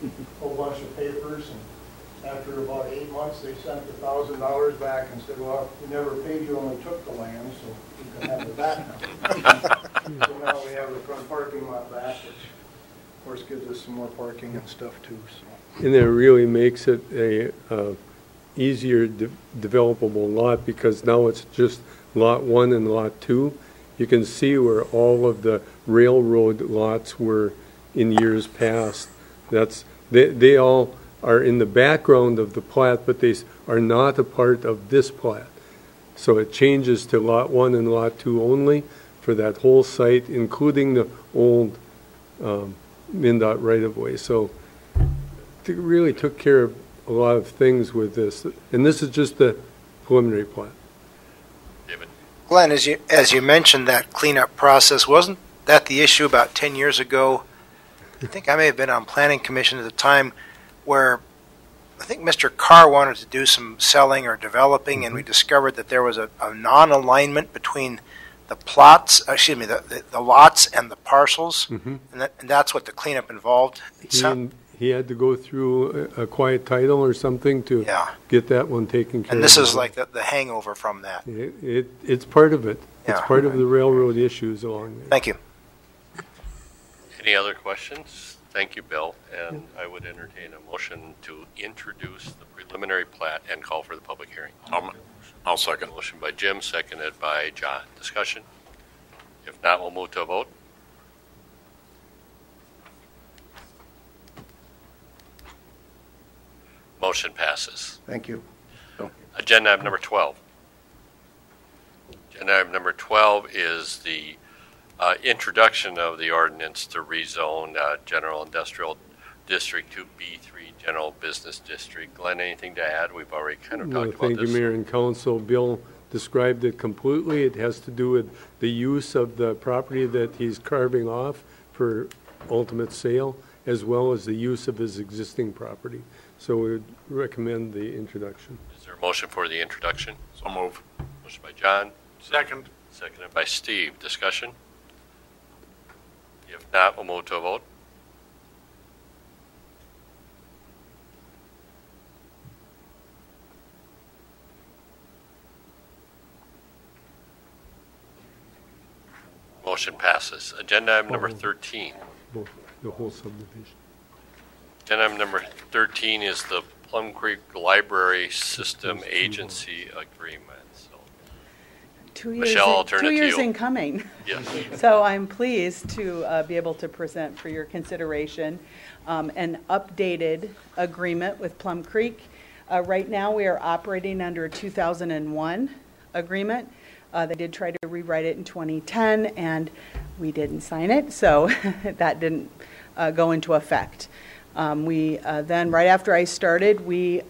a whole bunch of papers. And after about 8 months, they sent the $1,000 back and said, well, we never paid you, only took the land, so you can have it back now. So now we have the front parking lot back, which of course gives us some more parking and stuff too. So. And it really makes it a easier developable lot, because now it's just Lot 1 and Lot 2. You can see where all of the railroad lots were in years past. They all are in the background of the plat, but they are not a part of this plat. So it changes to Lot 1 and Lot 2 only for that whole site, including the old MnDOT right-of-way. So it really took care of a lot of things with this. And this is just the preliminary plat. David? Glenn, as you mentioned that cleanup process, wasn't that the issue about 10 years ago? I think I may have been on Planning Commission at the time, where I think Mr. Carr wanted to do some selling or developing, and we discovered that there was a non-alignment between the plots, the lots and the parcels, and that's what the cleanup involved. He had to go through a quiet title or something to get that one taken care of. And this is like the hangover from that. It's part of it. Yeah. It's part of the railroad issues along there. Thank you. Any other questions? Thank you, Bill. And I would entertain a motion to introduce the preliminary plat and call for the public hearing. I'll second. Motion by Jim, seconded by John. Discussion? If not, we'll move to a vote. Motion passes. Thank you. Agenda item number 12. Agenda item number 12 is the introduction of the ordinance to rezone General Industrial District to B3 General Business District. Glenn, anything to add? We've already kind of talked about this. Thank you, Mayor and Council. Bill described it completely. It has to do with the use of the property that he's carving off for ultimate sale, as well as the use of his existing property. So we would recommend the introduction. Is there a motion for the introduction? So move. Motion by John. Second. Seconded by Steve. Discussion? If not, we'll move to a vote. Motion passes. Agenda item number 13. The whole subdivision. Agenda item number 13 is the Plum Creek Library System Agency Agreement. So, 2 years, Michelle, I'll turn it to 2 years you. in coming. Yes. So I'm pleased to be able to present for your consideration an updated agreement with Plum Creek. Right now we are operating under a 2001 agreement. They did try to rewrite it in 2010 and we didn't sign it, so that didn't go into effect. We then, right after I started, we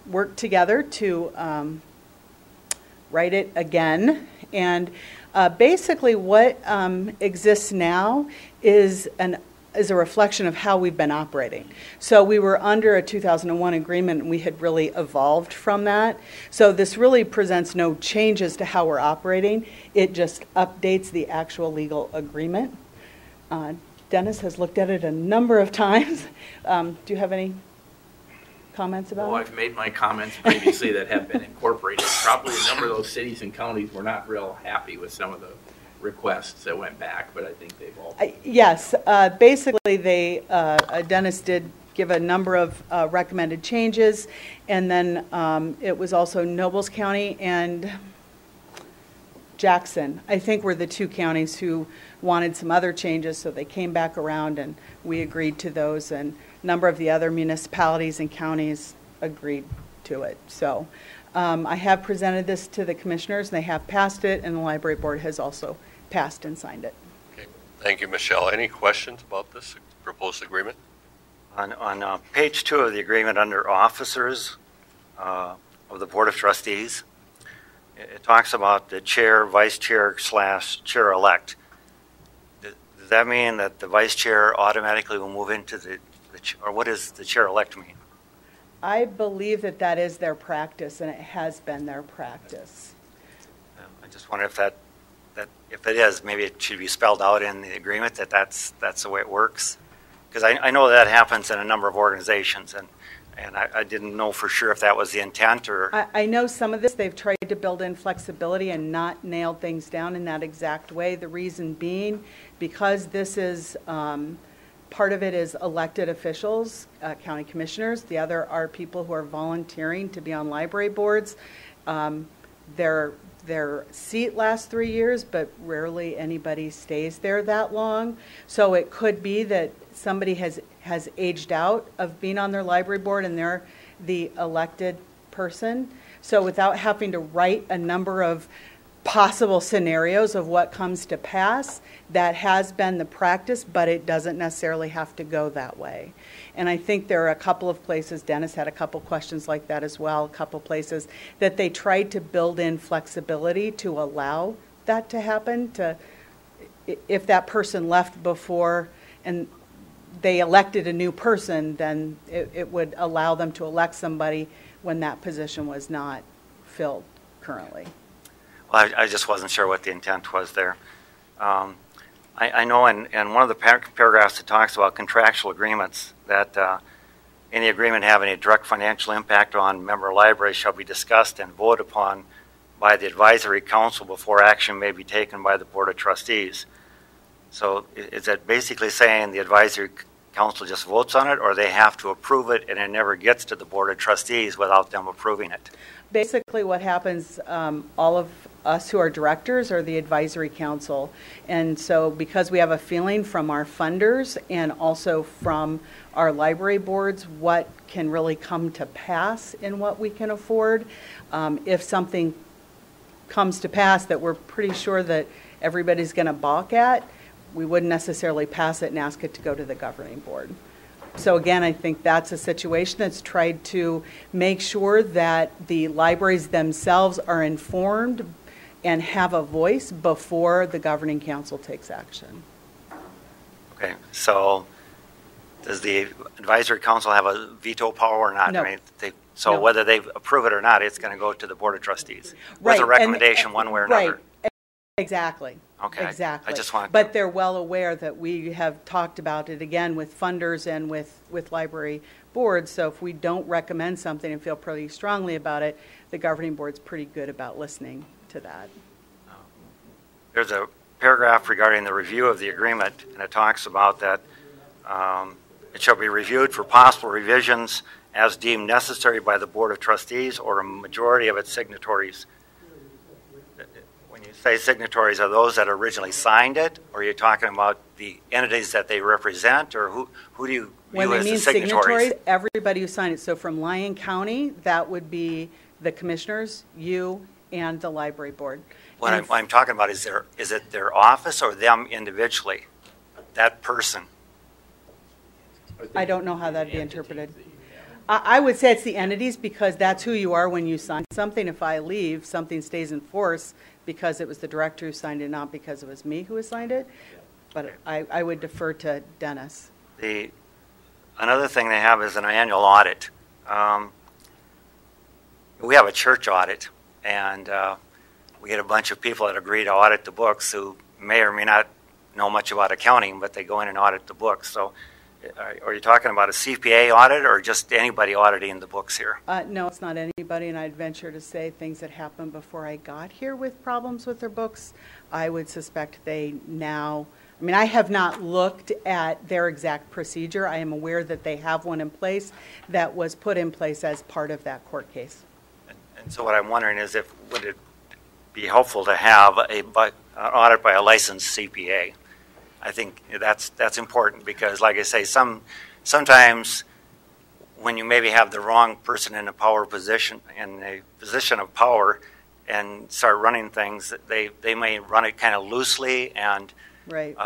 worked together to write it again. And basically what exists now is a reflection of how we've been operating. So we were under a 2001 agreement and we had really evolved from that. So this really presents no changes to how we're operating. It just updates the actual legal agreement. Dennis has looked at it a number of times. Do you have any comments about Well, it? I've made my comments previously that have been incorporated. Probably a number of those cities and counties were not real happy with some of the requests that went back, but I think they've all... Yes, basically Dennis did give a number of recommended changes, and then it was also Nobles County and Jackson, I think, were the two counties who wanted some other changes, so they came back around and we agreed to those, and a number of the other municipalities and counties agreed to it. So I have presented this to the commissioners, and they have passed it, and the library board has also passed and signed it. Okay. Thank you, Michelle. Any questions about this proposed agreement? On page 2 of the agreement under officers of the Board of Trustees, it talks about the chair, vice chair / chair-elect. Does that mean that the vice chair automatically will move into the or what does the chair-elect mean? I believe that is their practice, and it has been their practice. I just wonder if if it is, maybe it should be spelled out in the agreement that that's the way it works. Because I know that happens in a number of organizations, and I didn't know for sure if that was the intent or... I know some of this, they've tried to build in flexibility and not nail things down in that exact way. The reason being, because this is, part of it is elected officials, county commissioners. The other are people who are volunteering to be on library boards. Their seat lasts 3 years, but rarely anybody stays there that long. So it could be that somebody has aged out of being on their library board and they're the elected person. So without having to write a number of possible scenarios of what comes to pass. That has been the practice, but it doesn't necessarily have to go that way. And I think there are a couple of places, Dennis had a couple questions like that as well, a couple places that they tried to build in flexibility to allow that to happen, to if that person left before and they elected a new person, then it would allow them to elect somebody when that position was not filled currently. Well, I just wasn't sure what the intent was there. I know in one of the paragraphs it talks about contractual agreements that any agreement having a direct financial impact on member libraries shall be discussed and voted upon by the advisory council before action may be taken by the board of trustees. So is that basically saying the advisory council just votes on it, or they have to approve it and it never gets to the board of trustees without them approving it? Basically what happens, all of us who are directors are the advisory council. And so because we have a feeling from our funders and also from our library boards what can really come to pass in what we can afford, if something comes to pass that we're pretty sure that everybody's going to balk at, we wouldn't necessarily pass it and ask it to go to the governing board. So again, I think that's a situation that's tried to make sure that the libraries themselves are informed and have a voice before the governing council takes action. Okay, so does the advisory council have a veto power or not? No. I mean, so No. whether they approve it or not, it's going to go to the board of trustees Right, with a recommendation one way or another. Right, exactly. Okay, Exactly. I just want. But they're well aware that we have talked about it again with funders and with library boards. So if we don't recommend something and feel pretty strongly about it, the governing board's pretty good about listening to that. There's a paragraph regarding the review of the agreement, and it talks about that it shall be reviewed for possible revisions as deemed necessary by the board of trustees or a majority of its signatories. When you say signatories, are those that originally signed it, or are you talking about the entities that they represent, or who do you When view they as mean the signatories? everybody who signed it. So from Lyon County, that would be the commissioners, you, and the library board. What And I'm talking about is it their office or them individually, that person? I don't know how that'd be interpreted. I would say it's the entities because that's who you are when you sign something. If I leave, something stays in force because it was the director who signed it, not because it was me who signed it. But I would defer to Dennis. Another thing they have is an annual audit. We have a church audit, and we get a bunch of people that agree to audit the books who may or may not know much about accounting, but they go in and audit the books. So are you talking about a CPA audit or just anybody auditing the books here? No, it's not anybody, and I'd venture to say things that happened before I got here with problems with their books. I would suspect they now, I mean, I have not looked at their exact procedure. I am aware that they have one in place that was put in place as part of that court case. And so what I'm wondering is would it be helpful to have an audit by a licensed CPA? I think that's important because, like I say, sometimes when you maybe have the wrong person in a position of power and start running things, they may run it kind of loosely, and right.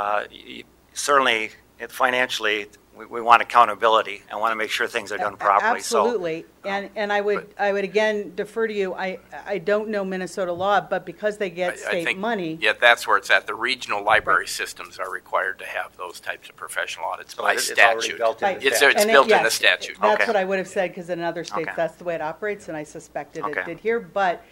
Certainly financially we want accountability and want to make sure things are done properly. Absolutely. And I would again defer to you. I don't know Minnesota law, but because they get state I think, money. Yeah, that's where it's at. The regional library systems are required to have those types of professional audits by statute. It's built in the statute. That's what I would have said because in other states that's the way it operates, and I suspected it did here. But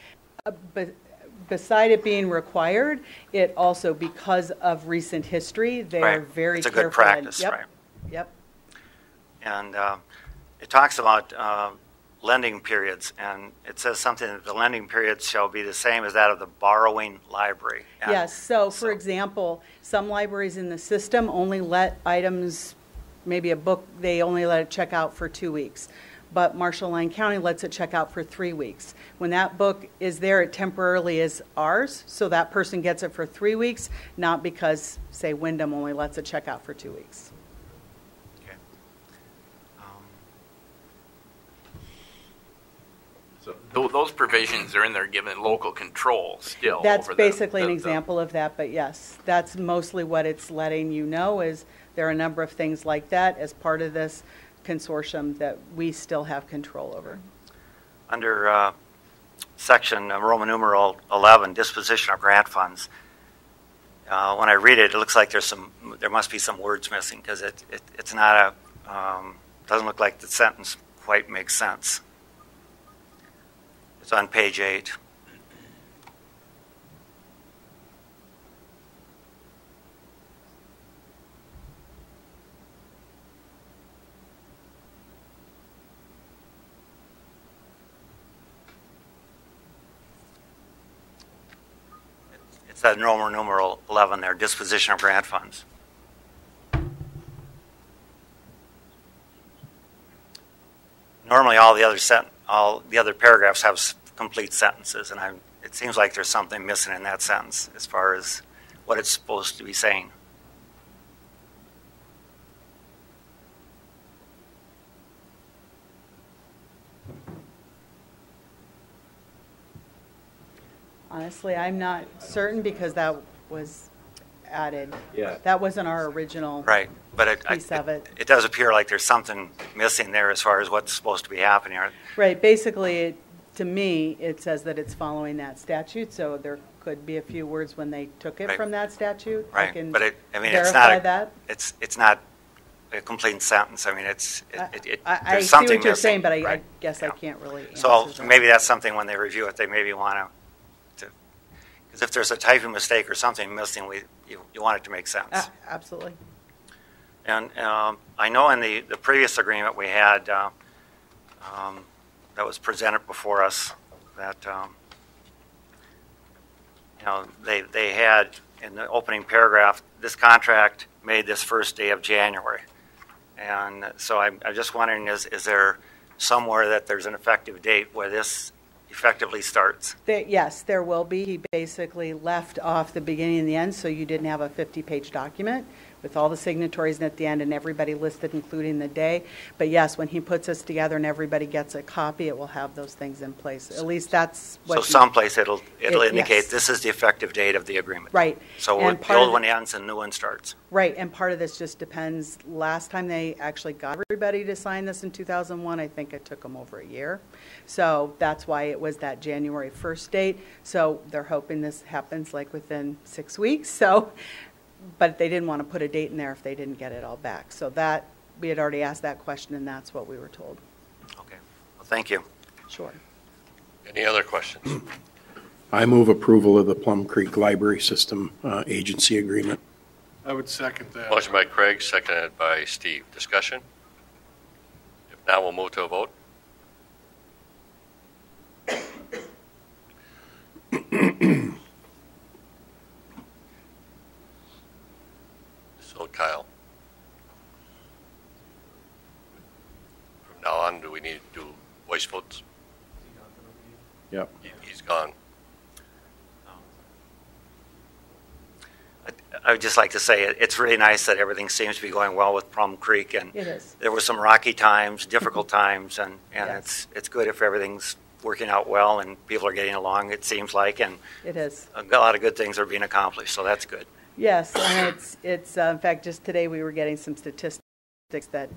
beside it being required, it also, because of recent history, they are very careful. It's a good practice, right? Yep. And it talks about lending periods, and it says something that the lending periods shall be the same as that of the borrowing library. And yes. So, for example, some libraries in the system only let items, maybe a book, they only let it check out for 2 weeks. But Marshall-Lyon County lets it check out for 3 weeks. When that book is there, it temporarily is ours, so that person gets it for 3 weeks, not because, say, Wyndham only lets it check out for 2 weeks. Those provisions are in there giving local control still. That's over basically an the- example of that, but yes, that's mostly what it's letting you know is there are a number of things like that as part of this consortium that we still have control over. Under section Roman numeral 11, disposition of grant funds, when I read it, it looks like there must be some words missing because it's not doesn't look like the sentence quite makes sense. It's on page 8. It's that Roman numeral 11 there, disposition of grant funds. Normally, all the other paragraphs have complete sentences, and it seems like there's something missing in that sentence as far as what it's supposed to be saying. Honestly, I'm not certain because that was added. Yeah. That wasn't our original Right, but piece of it. it does appear like there's something missing there as far as what's supposed to be happening. Right, basically, to me, it says that it's following that statute, so there could be a few words when they took it Right. from that statute. I Right, can but it's verify not that. it's not a complete sentence. I mean, I there's see something what you're missing, saying, but I right? guess Yeah. I can't really answer So that. maybe that's something when they review it, they maybe want to, because if there's a typing mistake or something missing, you want it to make sense. Absolutely. And I know in the previous agreement we had that was presented before us that they had in the opening paragraph, this contract made this first day of January. And so I'm just wondering, is there somewhere that there's an effective date where this effectively starts? Yes, there will be. He basically left off the beginning and the end, so you didn't have a 50-page document with all the signatories at the end and everybody listed, including the day. But yes, when he puts us together and everybody gets a copy, it will have those things in place. At least that's what. So someplace it'll indicate yes. this is the effective date of the agreement. Right. So And the part of old the- one ends and the new one starts. Right, and part of this just depends. Last time they actually got everybody to sign this in 2001, I think it took them over a year. So that's why it was that January 1st date. So they're hoping this happens like within 6 weeks. So, but they didn't want to put a date in there if they didn't get it all back. So that, we had already asked that question, and that's what we were told. Okay. Well, thank you. Sure. Any other questions? I move approval of the Plum Creek Library System agency agreement. I would second that. Motion by Craig, seconded by Steve. Discussion? If not, we'll move to a vote. So Kyle, from now on, do we need to do voice votes? Yep. He's gone. I would just like to say it's really nice that everything seems to be going well with Plum Creek, and It is. there were some rocky times, difficult times, and Yes. it's good if everything's working out well and people are getting along, it seems like, and It is. a lot of good things are being accomplished, so that's good. Yes, and it's in fact, just today we were getting some statistics that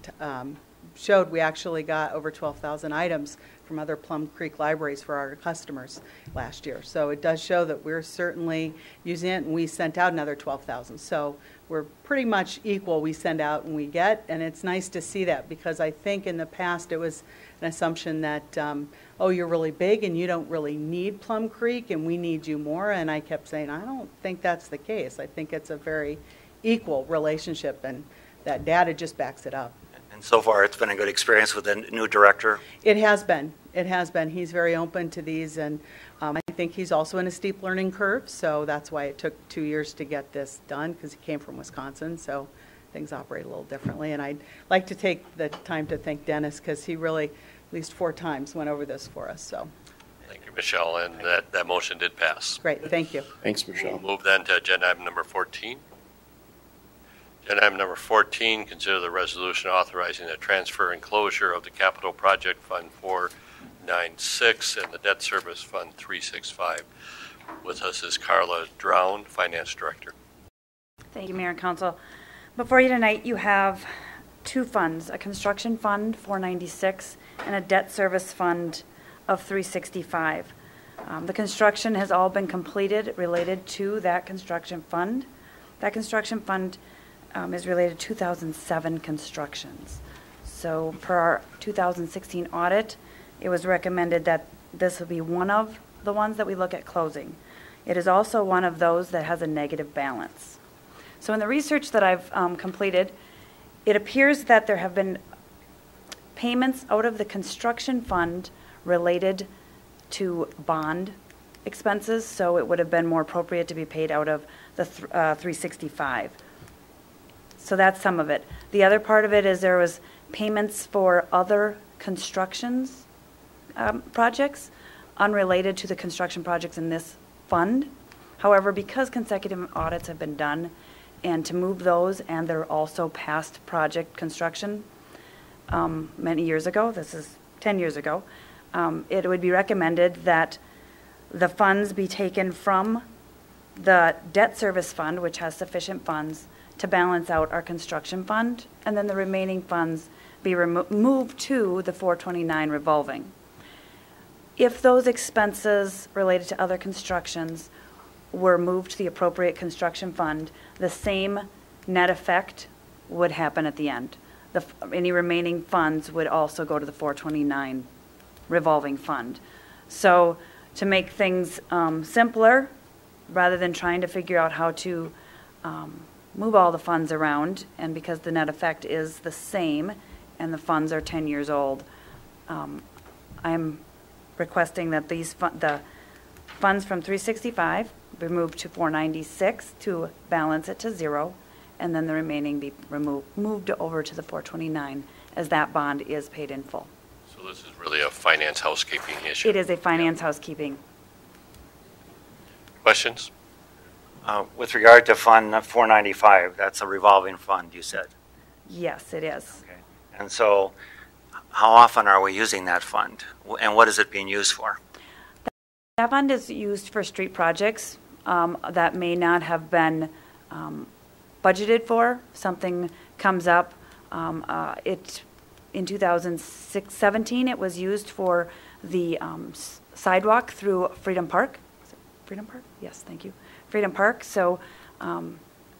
showed we actually got over 12,000 items from other Plum Creek libraries for our customers last year. So it does show that we're certainly using it, and we sent out another 12,000. So we're pretty much equal. We send out and we get, and it's nice to see that because I think in the past it was an assumption that, oh, you're really big and you don't really need Plum Creek and we need you more. And I kept saying, I don't think that's the case. I think it's a very equal relationship, and that data just backs it up. And so far, it's been a good experience with the new director. It has been. It has been. He's very open to these, and I think he's also in a steep learning curve, so that's why it took 2 years to get this done, because he came from Wisconsin, so things operate a little differently. And I'd like to take the time to thank Dennis, because he really, at least 4 times, went over this for us. So, Thank you, Michelle, and that motion did pass. great. Thank you. Thanks, Michelle. We'll move then to agenda item number 14. Agenda item number 14, consider the resolution authorizing the transfer and closure of the Capital Project Fund for 496 and the Debt Service Fund 365. With us is Carla Drown, Finance Director. Thank you, Mayor and Council. Before you tonight, you have two funds, a construction fund, 496, and a debt service fund of 365. The construction has all been completed related to that construction fund. That construction fund is related to 2007 constructions. So per our 2016 audit, it was recommended that this will be one of the ones that we look at closing. It is also one of those that has a negative balance. So in the research that I've completed, it appears that there have been payments out of the construction fund related to bond expenses, so it would have been more appropriate to be paid out of the 365. So that's some of it. The other part of it is there was payments for other constructions projects unrelated to the construction projects in this fund. However, because consecutive audits have been done, and to move those, and they're also past project construction many years ago, this is 10 years ago, it would be recommended that the funds be taken from the debt service fund, which has sufficient funds to balance out our construction fund, and then the remaining funds be moved to the 429 revolving. If those expenses related to other constructions were moved to the appropriate construction fund, the same net effect would happen at the end. Any remaining funds would also go to the 429 revolving fund. So to make things simpler, rather than trying to figure out how to move all the funds around, and because the net effect is the same and the funds are 10 years old, I'm requesting that the funds from 365 be moved to 496 to balance it to zero, and then the remaining be moved over to the 429 as that bond is paid in full. So this is really a finance housekeeping issue. It is a finance housekeeping. Questions? With regard to Fund 495, that's a revolving fund, you said. Yes, it is. Okay. And so how often are we using that fund, and what is it being used for? That fund is used for street projects that may not have been budgeted for. Something comes up. In 2017, it was used for the sidewalk through Freedom Park. Is it Freedom Park? Yes, thank you. Freedom Park. So,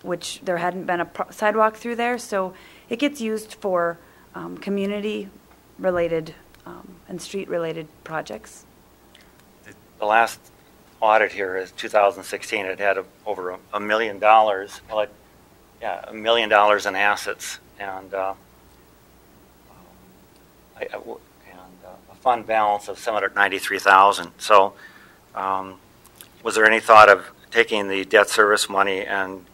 which there hadn't been a sidewalk through there, so it gets used for community-related and street-related projects. The last audit here is 2016. It had over $1 million. Well, $1 million in assets, and a fund balance of $793,000. So, was there any thought of taking the debt service money and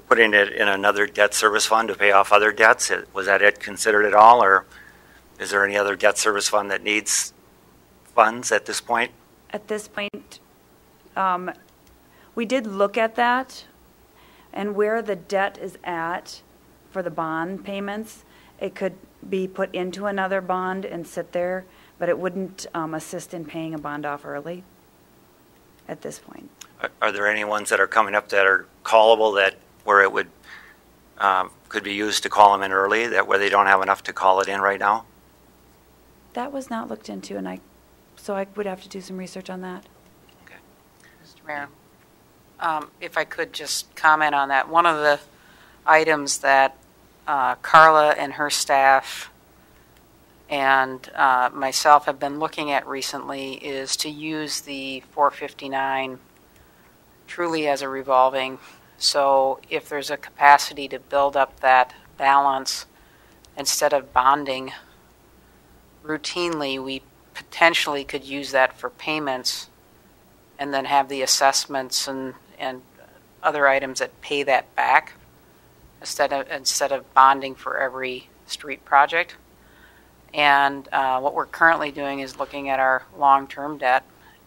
putting it in another debt service fund to pay off other debts? Was that it considered at all, or is there any other debt service fund that needs funds at this point? At this point, we did look at that, and where the debt is at for the bond payments, it could be put into another bond and sit there, but it wouldn't assist in paying a bond off early at this point. Are there any ones that are coming up that are callable, that where it would could be used to call them in early, that where they don't have enough to call it in right now? That was not looked into, and so I would have to do some research on that. Okay. Mr. Mayor, if I could just comment on that. One of the items that Carla and her staff and myself have been looking at recently is to use the 459 truly as a revolving. So if there's a capacity to build up that balance instead of bonding routinely, we potentially could use that for payments and then have the assessments and other items that pay that back instead of bonding for every street project. And what we're currently doing is looking at our long-term debt,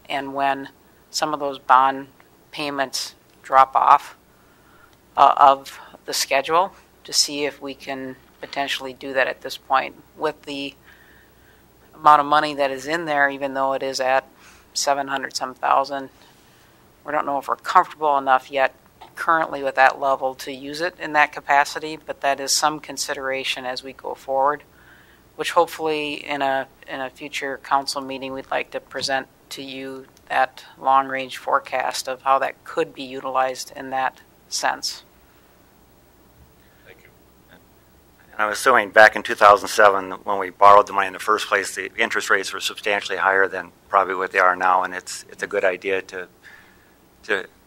and when some of those bond payments drop off of the schedule, to see if we can potentially do that at this point with the amount of money that is in there, even though it is at 700 some thousand. We don't know if we're comfortable enough yet currently with that level to use it in that capacity, but that is some consideration as we go forward, which hopefully in a future council meeting we'd like to present to you that long-range forecast of how that could be utilized in that sense. Thank you. And I'm assuming back in 2007, when we borrowed the money in the first place, the interest rates were substantially higher than probably what they are now, and it's a good idea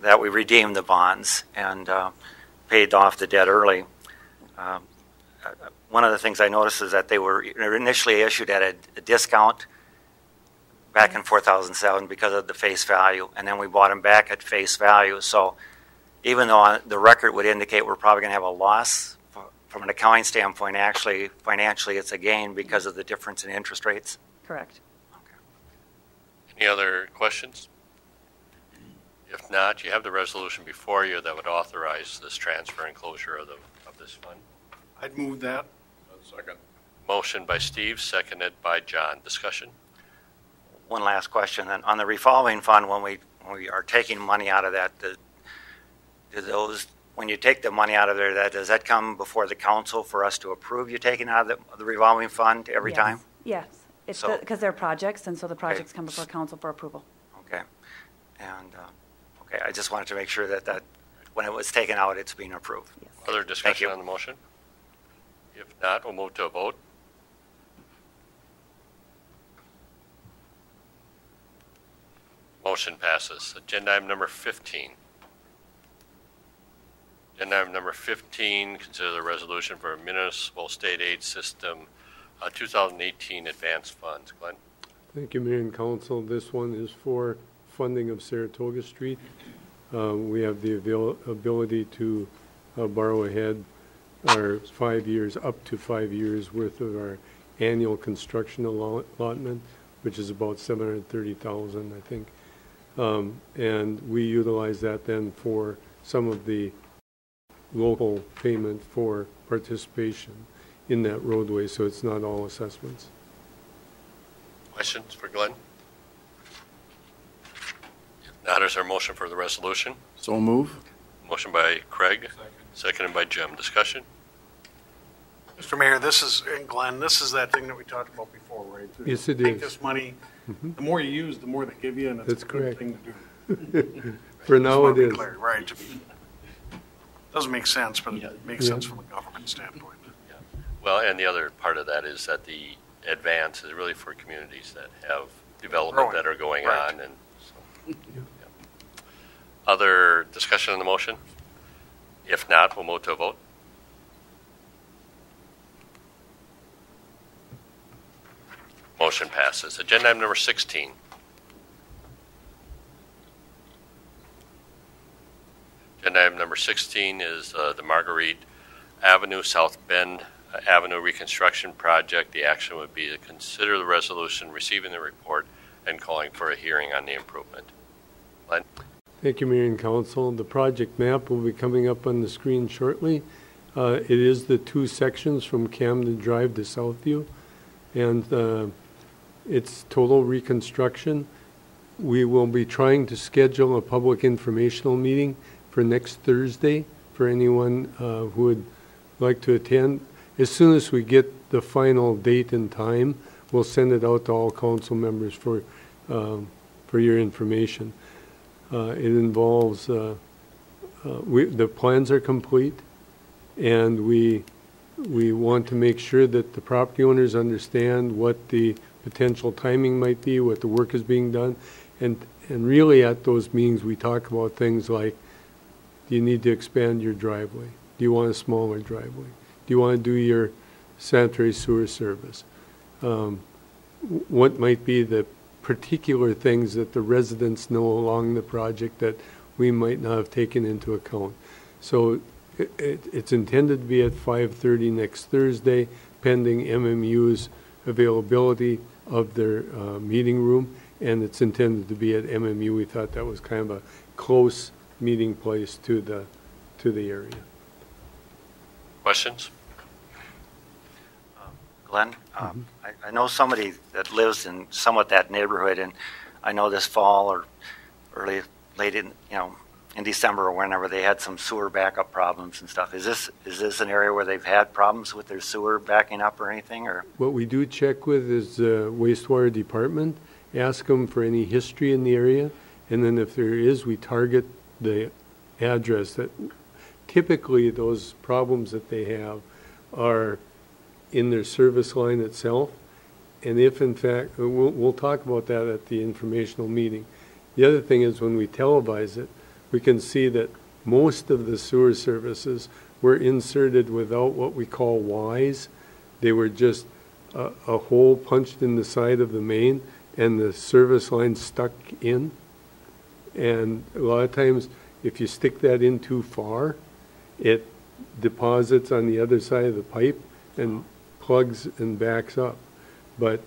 that we redeemed the bonds and paid off the debt early. One of the things I noticed is that they were initially issued at a discount back in 2007 because of the face value, and then we bought them back at face value. So even though the record would indicate we're probably going to have a loss, from an accounting standpoint, actually, financially, it's a gain because of the difference in interest rates. Correct. Any other questions? If not, you have the resolution before you that would authorize this transfer and closure of this fund. I'd move that. Second. Motion by Steve, seconded by John. Discussion? One last question. And on the revolving fund, when we are taking money out of that, when you take the money out of there, does that come before the council for us to approve you taking out of the revolving fund every time? Yes, it's So- because they're projects, and so the projects come before council for approval. Okay. And, okay, I just wanted to make sure that when it was taken out, it's being approved. Yes. Other discussion you. on the motion? If not, we'll move to a vote. Motion passes. Agenda item number 15. Agenda item number 15, consider the resolution for a municipal state aid system 2018 advance funds. Glenn? Thank you, Mayor and Council. This one is for funding of Saratoga Street. We have the ability to borrow ahead our 5 years, up to 5 years worth of our annual construction allotment, which is about $730,000, I think. And we utilize that then for some of the local payment for participation in that roadway, so it's not all assessments. Questions for Glenn? If not, is there a motion for the resolution? So move. Motion by Craig, seconded by Jim. Discussion? Mr. Mayor, and Glenn, this is that thing that we talked about before, right? Yes, it Take is. this money, the more you use, the more they give you, and it's That's a good correct. thing to do. For now, Just it wanna be is. clear, right? Doesn't make sense, but it makes sense from a government standpoint. Well, and the other part of that is that the advance is really for communities that have development that are going Right. on. And so, yeah. Other discussion on the motion? If not, we'll move to a vote. Motion passes. Agenda item number 16. Agenda item number 16 is the Marguerite Avenue, South Bend Avenue Reconstruction Project. The action would be to consider the resolution, receiving the report, and calling for a hearing on the improvement. Glenn? Thank you, Mayor and Council. The project map will be coming up on the screen shortly. It is the two sections from Camden Drive to Southview, and it's total reconstruction. We will be trying to schedule a public informational meeting for next Thursday for anyone who would like to attend. As soon as we get the final date and time, we'll send it out to all council members for your information. It involves, the plans are complete, and we want to make sure that the property owners understand what the potential timing might be, what the work is being done, and really at those meetings we talk about things like, do you need to expand your driveway? Do you want a smaller driveway? Do you want to do your sanitary sewer service? What might be the particular things that the residents know along the project that we might not have taken into account? So it's intended to be at 5:30 next Thursday, pending MMU's availability of their meeting room, and it's intended to be at MMU. We thought that was kind of a close meeting place to the area. Questions? Glenn, I know somebody that lives in somewhat that neighborhood, and I know this fall or late in December or whenever they had some sewer backup problems and stuff. Is this an area where they've had problems with their sewer backing up or anything? Or What we do check with is the wastewater department, ask them for any history in the area, and then if there is, we target the address. That typically those problems that they have are in their service line itself, and if in fact, we'll talk about that at the informational meeting. The other thing is when we televise it, we can see that most of the sewer services were inserted without what we call Ys. They were just a hole punched in the side of the main and the service line stuck in. And a lot of times, if you stick that in too far, it deposits on the other side of the pipe and plugs and backs up. But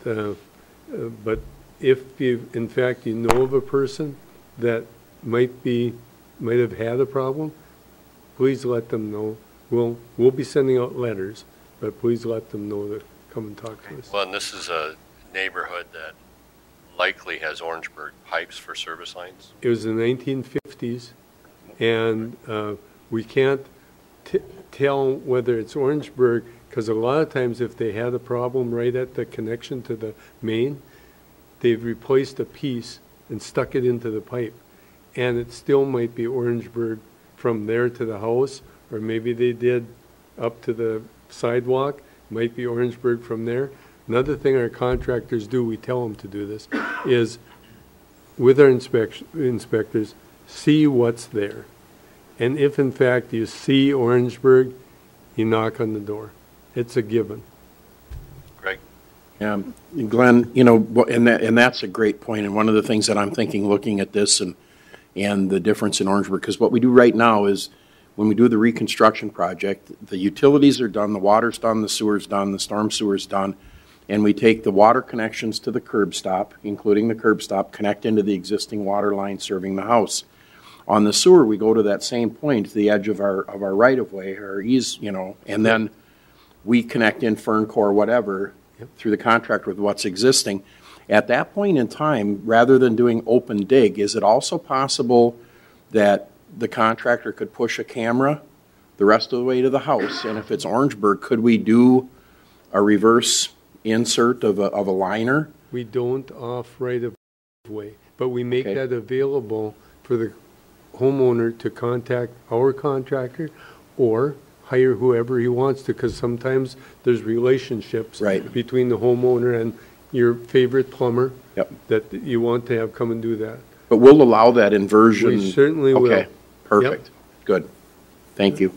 if in fact you know of a person that might have had a problem, please let them know. We'll be sending out letters, but please let them know to come and talk to us. Well, and this is a neighborhood that likely has Orangeburg pipes for service lines. It was the 1950s, and we can't tell whether it's Orangeburg, because a lot of times if they had a problem right at the connection to the main, they've replaced a piece and stuck it into the pipe. And it still might be Orangeburg from there to the house, or maybe they did up to the sidewalk, might be Orangeburg from there. Another thing our contractors do, we tell them to do this, is with our inspectors, see what's there. And if in fact you see Orangeburg, you knock on the door. It's a given. Greg? Glenn, and that's a great point. And one of the things that I'm thinking looking at this and the difference in Orangeburg, because what we do right now is when we do the reconstruction project, the utilities are done, the water's done, the sewer's done, the storm sewer's done, and we take the water connections to the curb stop, including the curb stop, connect into the existing water line serving the house. On the sewer, we go to that same point, to the edge of our right-of-way, our ease, and then we connect in Fern Core, whatever, through the contract with what's existing. At that point in time, rather than doing open dig, is it also possible that the contractor could push a camera the rest of the way to the house? And if it's Orangeburg, could we do a reverse insert of a liner? We don't off right of way, but we make that available for the homeowner to contact our contractor or hire whoever he wants to, because sometimes there's relationships between the homeowner and your favorite plumber that you want to have come and do that. But we'll allow that inversion. We certainly will. Okay, perfect. Yep. Good. Thank you.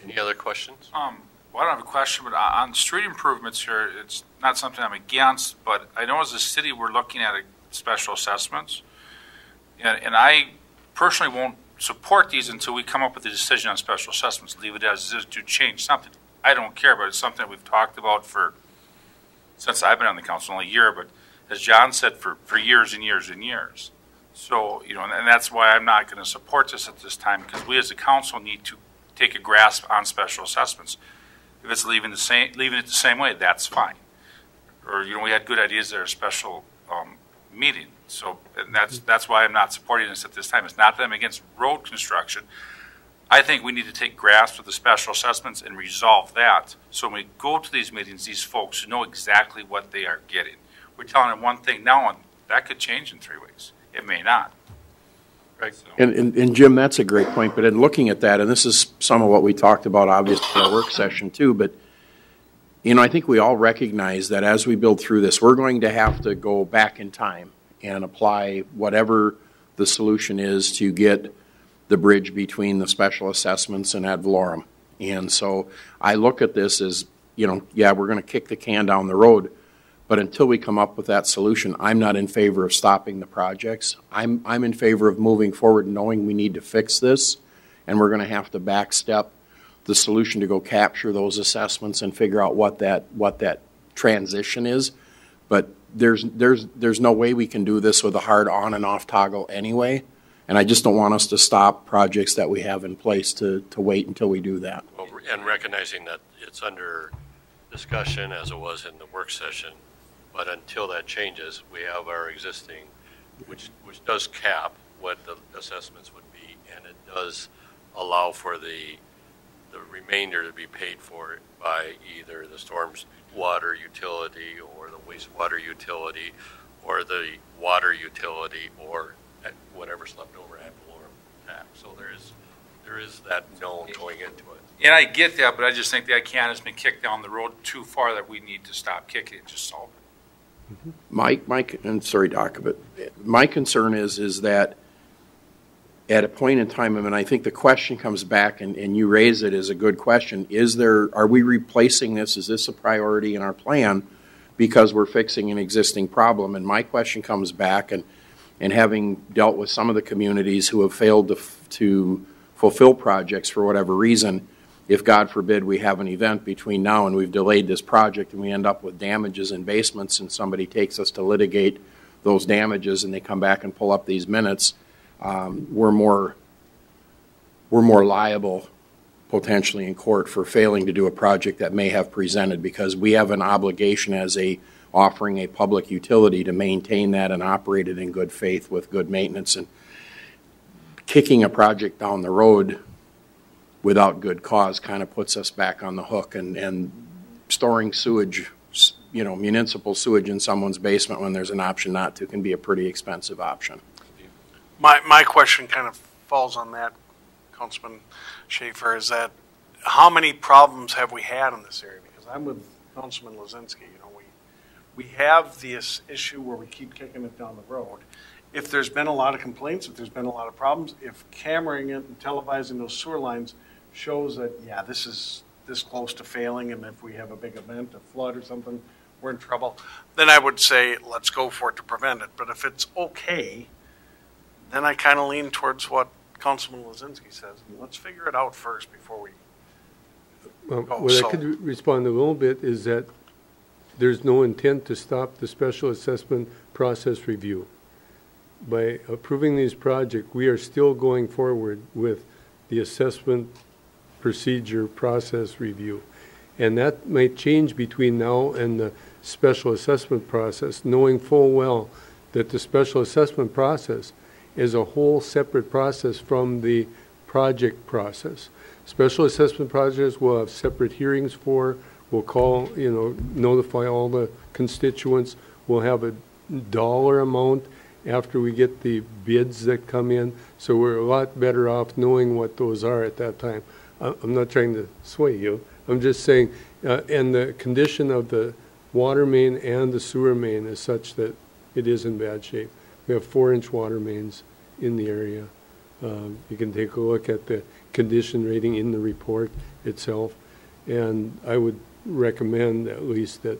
Any other questions? Well, I don't have a question, but on street improvements here, it's not something I'm against, but I know as a city we're looking at special assessments, and I personally won't support these until we come up with a decision on special assessments. Leave it as is to change something. I don't care, but it's something that we've talked about since I've been on the council, only a year, but as John said, for years and years and years. So, and that's why I'm not going to support this at this time, because we as a council need to take a grasp on special assessments. If it's leaving it the same way, that's fine. Or, we had good ideas at our special meeting. So and that's why I'm not supporting this at this time. It's not that I'm against road construction. I think we need to take grasp of the special assessments and resolve that. So when we go to these meetings, these folks know exactly what they are getting. We're telling them one thing now, and that could change in 3 weeks. It may not. Right. So. And Jim, that's a great point. But in looking at that, and this is some of what we talked about, obviously, in our work session too, but I think we all recognize that as we build through this, we're going to have to go back in time and apply whatever the solution is to get the bridge between the special assessments and ad valorem. And so I look at this as, we're going to kick the can down the road, but until we come up with that solution, I'm not in favor of stopping the projects. I'm in favor of moving forward, knowing we need to fix this, and we're going to have to backstep the solution to go capture those assessments and figure out what that transition is. But there's no way we can do this with a hard on and off toggle anyway. And I just don't want us to stop projects that we have in place to wait until we do that. Well, and recognizing that it's under discussion as it was in the work session. But until that changes, we have our existing, which does cap what the assessments would be, and it does allow for the remainder to be paid for by either the storm's water utility or the wastewater utility or the water utility or whatever's left over ad valorem tax. So there is that known going into it. And I get that, but I just think that can has been kicked down the road too far that we need to stop kicking it and just solve it. Mike, and sorry, Doc, but my concern is that at a point in time, and I think the question comes back, and you raise it as a good question, are we replacing this? Is this a priority in our plan because we're fixing an existing problem? And my question comes back, and having dealt with some of the communities who have failed to fulfill projects for whatever reason, if God forbid we have an event between now and we've delayed this project and we end up with damages in basements and somebody takes us to litigate those damages and they come back and pull up these minutes, we're more liable potentially in court for failing to do a project that may have presented, because we have an obligation as offering a public utility to maintain that and operate it in good faith with good maintenance. And kicking a project down the road without good cause kind of puts us back on the hook, and storing sewage, municipal sewage in someone's basement when there's an option not to can be a pretty expensive option. My question kind of falls on that, Councilman Schaefer, is that how many problems have we had in this area? Because I'm with Councilman Lozinski. We have this issue where we keep kicking it down the road. If there's been a lot of complaints, if there's been a lot of problems, if cameraing it and televising those sewer lines shows that, yeah, this is this close to failing, and if we have a big event, a flood or something, we're in trouble, then I would say let's go for it to prevent it. But if it's okay, then I kind of lean towards what Councilman Lozinski says. Let's figure it out first before we What I could respond a little bit is that there's no intent to stop the special assessment process review. By approving these projects, we are still going forward with the assessment procedure process review. And that might change between now and the special assessment process, knowing full well that the special assessment process is a whole separate process from the project process. Special assessment projects will have separate hearings for, we'll call, notify all the constituents, we'll have a dollar amount after we get the bids that come in, so we're a lot better off knowing what those are at that time. I'm not trying to sway you. I'm just saying, and the condition of the water main and the sewer main is such that it is in bad shape. We have 4-inch water mains in the area. You can take a look at the condition rating in the report itself, and I would recommend at least that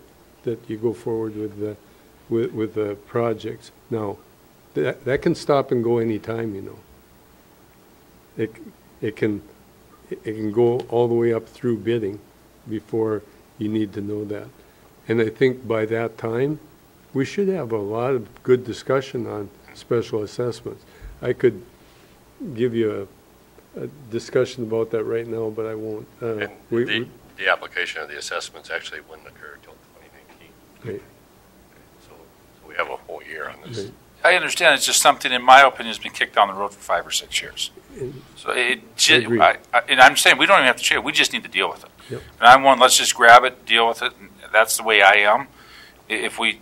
you go forward with the projects. Now, that can stop and go any time, It can go all the way up through bidding before you need to know that. And I think by that time, we should have a lot of good discussion on special assessments. I could give you a discussion about that right now, but I won't. The application of the assessments actually wouldn't occur until 2019. Right. So we have a whole year on this. Right. I understand. It's just something, in my opinion, has been kicked down the road for 5 or 6 years. So and I'm saying we don't even have to change it. We just need to deal with it. Yep. And I'm one, let's just grab it, deal with it. And that's the way I am. If we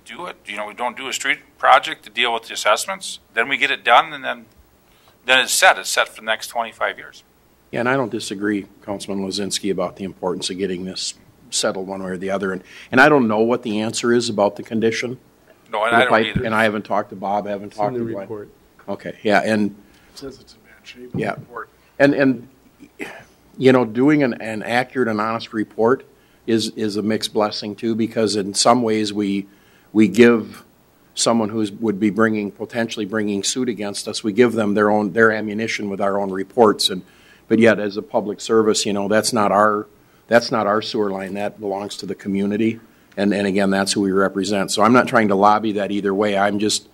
do it, we don't do a street project to deal with the assessments, then we get it done, and then it's set. It's set for the next 25 years. Yeah, and I don't disagree, Councilman Lozinski, about the importance of getting this settled one way or the other. And I don't know what the answer is about the condition. No, and I don't either. And I haven't talked to Bob, I haven't talked to Glenn. Report. Okay, yeah, and it says it's in bad shape. Yeah. Report. And doing an accurate and honest report is a mixed blessing too, because in some ways we give someone who would be potentially bringing suit against us, we give them their ammunition with our own reports, but yet as a public service, that's not our sewer line, that belongs to the community, and again, that's who we represent. So I'm not trying to lobby that either way. I'm just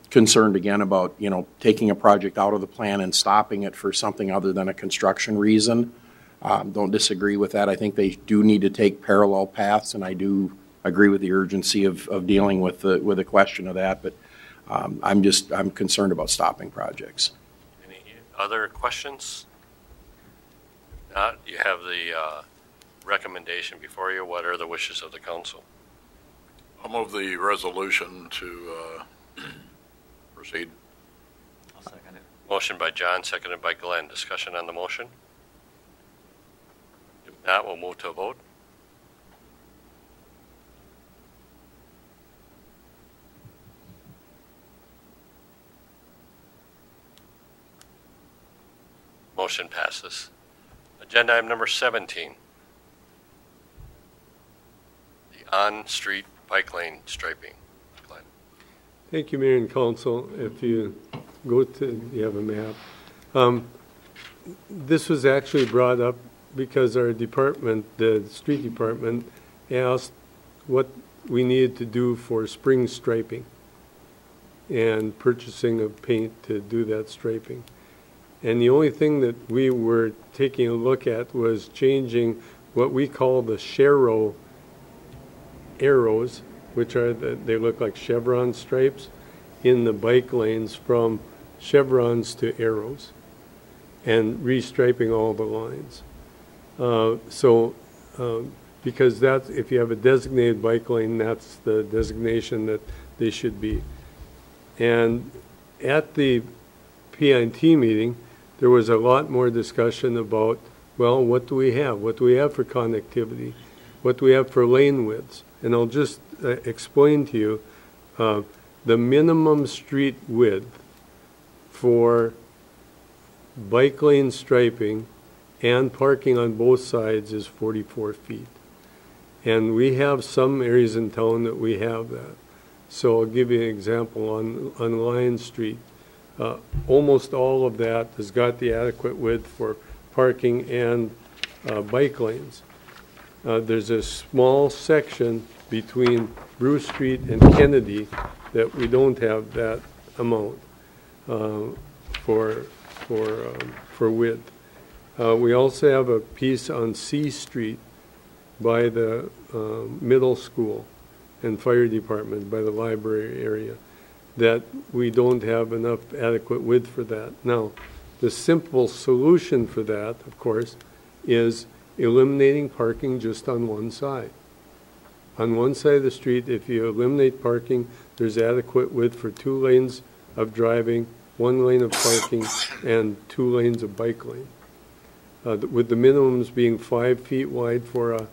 concerned again about taking a project out of the plan and stopping it for something other than a construction reason. Don't disagree with that. I think they do need to take parallel paths, and I do agree with the urgency of dealing with the question of that. But I'm concerned about stopping projects. Any other questions? If not, you have the recommendation before you. What are the wishes of the council? I'll move the resolution to proceed. I'll second it. Motion by John, seconded by Glenn. Discussion on the motion? If not, we'll move to a vote. Motion passes. Agenda item number 17. The on-street bike lane striping. Glenn. Thank you, Mayor and Council. If you go to, you have a map. This was actually brought up because our department, the street department, asked what we needed to do for spring striping and purchasing of paint to do that striping. And the only thing that we were taking a look at was changing what we call the Sharrow arrows, which are they look like chevron stripes in the bike lanes from chevrons to arrows, and restriping all the lines. Because that's, if you have a designated bike lane, that's the designation that they should be. And at the PNT meeting, there was a lot more discussion about, well, what do we have? What do we have for connectivity? What do we have for lane widths? And I'll just explain to you, the minimum street width for bike lane striping and parking on both sides is 44 feet. And we have some areas in town that we have that. So I'll give you an example on Lion Street. Almost all of that has got the adequate width for parking and bike lanes. There's a small section between Bruce Street and Kennedy that we don't have that amount for width. We also have a piece on C Street by the middle school and fire department, by the library area, that we don't have enough adequate width for that. Now, the simple solution for that, of course, is eliminating parking just on one side. On one side of the street, if you eliminate parking, there's adequate width for 2 lanes of driving, 1 lane of parking, and 2 lanes of bike lane. With the minimums being 5 feet wide for a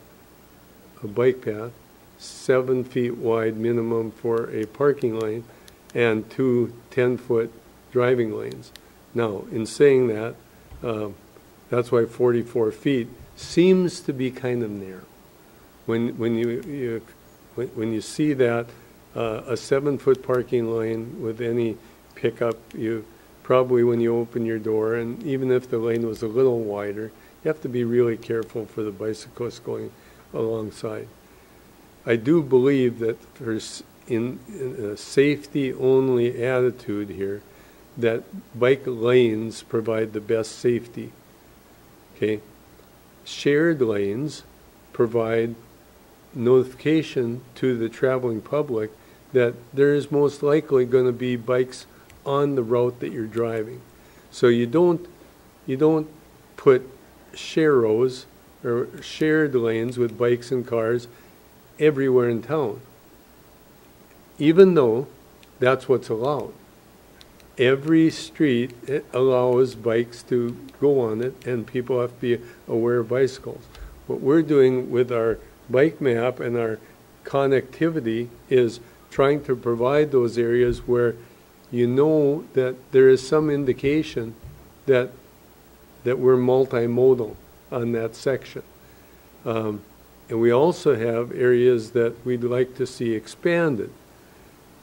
bike path, 7 feet wide minimum for a parking lane, and 2 10-foot driving lanes. Now, in saying that, that's why 44 feet seems to be kind of narrow. When you see that a 7-foot parking lane with any pickup, you probably, when you open your door, and even if the lane was a little wider, you have to be really careful for the bicyclists going alongside. I do believe that there's in a safety-only attitude here, that bike lanes provide the best safety. Okay, shared lanes provide notification to the traveling public that there is most likely going to be bikes on the route that you're driving. So you don't put sharrows or shared lanes with bikes and cars everywhere in town, even though that's what's allowed. Every street, it allows bikes to go on it, and people have to be aware of bicycles. What we're doing with our bike map and our connectivity is trying to provide those areas where you know that there is some indication that we're multimodal on that section. And we also have areas that we'd like to see expanded.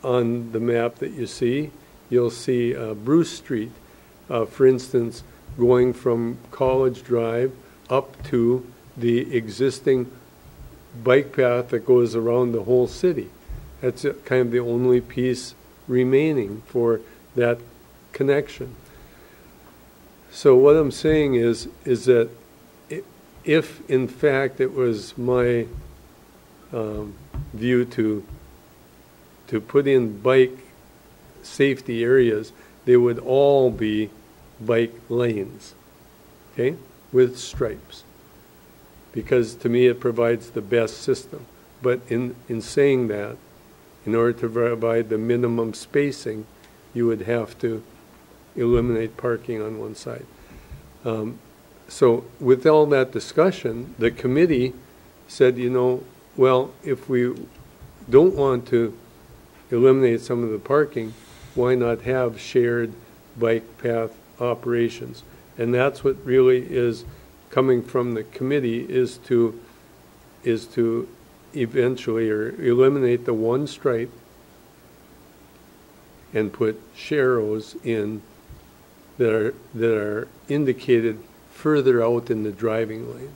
On the map that you see, you'll see Bruce Street, for instance, going from College Drive up to the existing bike path that goes around the whole city. That's kind of the only piece remaining for that connection. So what I'm saying is that if in fact it was my view to put in bike safety areas, they would all be bike lanes, okay, with stripes. Because to me it provides the best system. But in saying that, in order to provide the minimum spacing, you would have to eliminate parking on one side. So with all that discussion, the committee said, you know, well, if we don't want to eliminate some of the parking, why not have shared bike path operations? And that's what really is coming from the committee, is to eventually or eliminate the one stripe and put sharrows in that are indicated further out in the driving lane,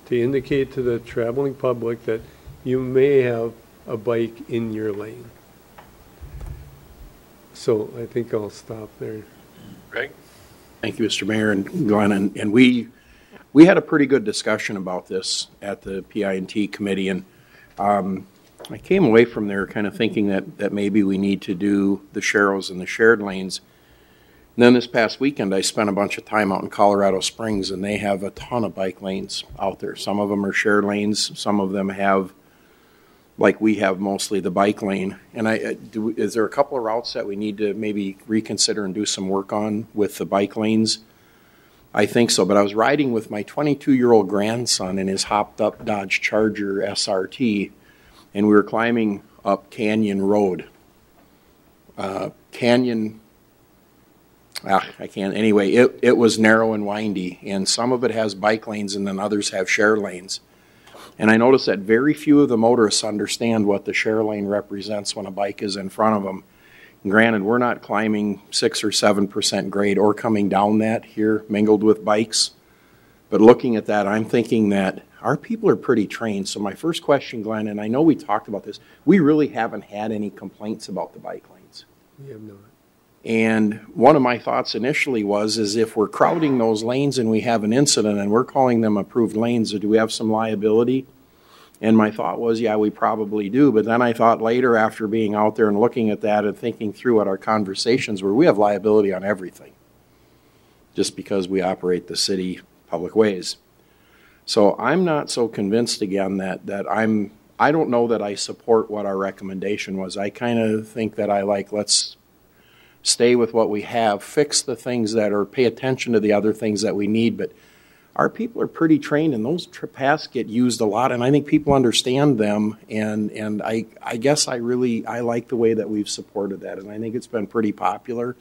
to indicate to the traveling public that you may have a bike in your lane. So I think I'll stop there. Greg? Thank you, Mr. Mayor and Glenn. And we had a pretty good discussion about this at the PI&T committee, and I came away from there kind of thinking that maybe we need to do the sharrows and the shared lanes. And then this past weekend, I spent a bunch of time out in Colorado Springs, and they have a ton of bike lanes out there. Some of them are shared lanes. Some of them have, like we have, mostly the bike lane. And is there a couple of routes that we need to maybe reconsider and do some work on with the bike lanes? I think so. But I was riding with my 22-year-old grandson in his hopped-up Dodge Charger SRT, and we were climbing up Canyon Road. Anyway, it was narrow and windy, and some of it has bike lanes and then others have share lanes. And I noticed that very few of the motorists understand what the share lane represents when a bike is in front of them. And granted, we're not climbing 6 or 7% grade or coming down that here mingled with bikes. But looking at that, I'm thinking that our people are pretty trained. So my first question, Glenn, and I know we talked about this, we really haven't had any complaints about the bike lanes. We have not. And one of my thoughts initially is if we're crowding those lanes and we have an incident and we're calling them approved lanes, do we have some liability? And my thought was, yeah, we probably do. But then I thought later, after being out there and looking at that and thinking through what our conversations were, we have liability on everything, just because we operate the city public ways. So I'm not so convinced again that I don't know that I support what our recommendation was. I kind of think that let's stay with what we have, fix the things that are, pay attention to the other things that we need. But our people are pretty trained, and those paths get used a lot, and I think people understand them. And I guess I like the way that we've supported that, and I think it's been pretty popular.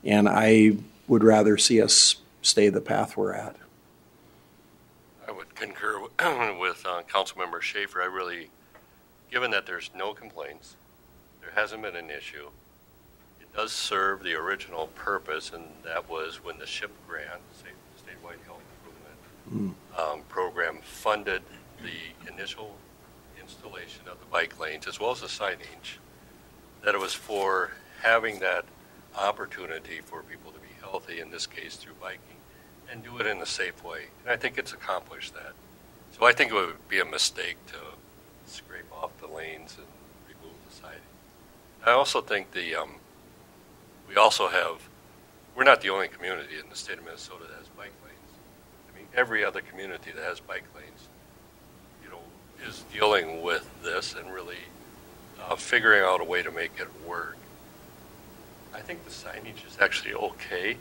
And I would rather see us stay the path we're at. I would concur with Councilmember Schaefer. Given that there's no complaints, there hasn't been an issue, does serve the original purpose, and that was when the SHIP grant, Statewide Health Improvement Program, funded the initial installation of the bike lanes as well as the signage, that it was for having that opportunity for people to be healthy, in this case through biking, and do it in a safe way. And I think it's accomplished that. So I think it would be a mistake to scrape off the lanes and remove the siding. I also think we're not the only community in the state of Minnesota that has bike lanes. I mean, every other community that has bike lanes, is dealing with this and really figuring out a way to make it work. I think the signage is actually okay.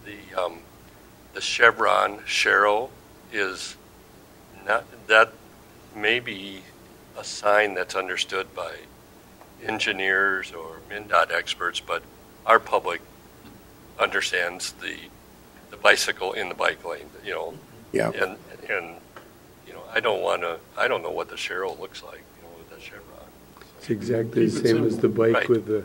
The Chevron Sharrow is not, that may be a sign that's understood by engineers or MnDOT experts, but our public understands the bicycle in the bike lane, Yeah. And I don't know what the Sharrow looks like, with the Chevron. It's exactly the same as the bike with the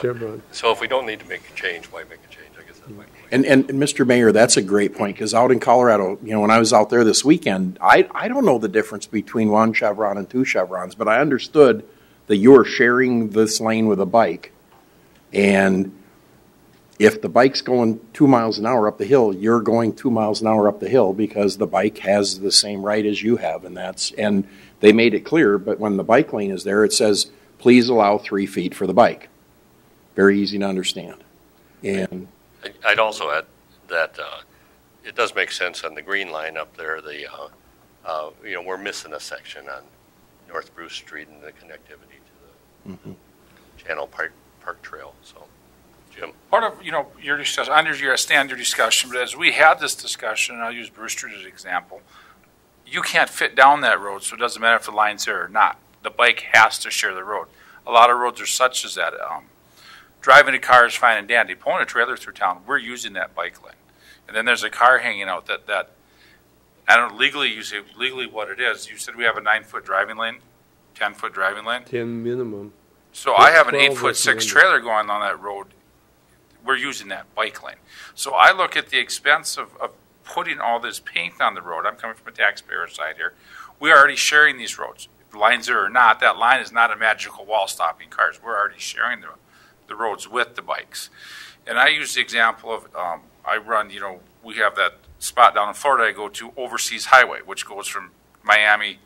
Chevron. So if we don't need to make a change, why make a change? I guess that's my point. And Mr. Mayor, that's a great point, because out in Colorado, when I was out there this weekend, I don't know the difference between one Chevron and two Chevrons, but I understood that you were sharing this lane with a bike. And If the bike's going 2 miles an hour up the hill, you're going 2 miles an hour up the hill because the bike has the same right as you have, and they made it clear, but when the bike lane is there, it says, please allow 3 feet for the bike. Very easy to understand. And I'd also add that it does make sense on the green line up there, we're missing a section on North Bruce Street and the connectivity to the Channel Park Trail, so. Jim? Part of, your discussion, under your standard discussion, but as we had this discussion, and I'll use Bruce Street as an example, you can't fit down that road, so it doesn't matter if the line's there or not. The bike has to share the road. A lot of roads are such as that. Driving a car is fine and dandy. Pulling a trailer through town, we're using that bike lane. And then there's a car hanging out that I don't know, legally, you say legally what it is. You said we have a 9-foot driving lane, 10-foot driving lane? 10 minimum. So I have an 8'6" trailer going on that road. We're using that bike lane. So I look at the expense of putting all this paint on the road. I'm coming from a taxpayer side here. We're already sharing these roads. Lines there or not, that line is not a magical wall stopping cars. We're already sharing the roads with the bikes. And I use the example of, I run, we have that spot down in Florida I go to, Overseas Highway, which goes from Miami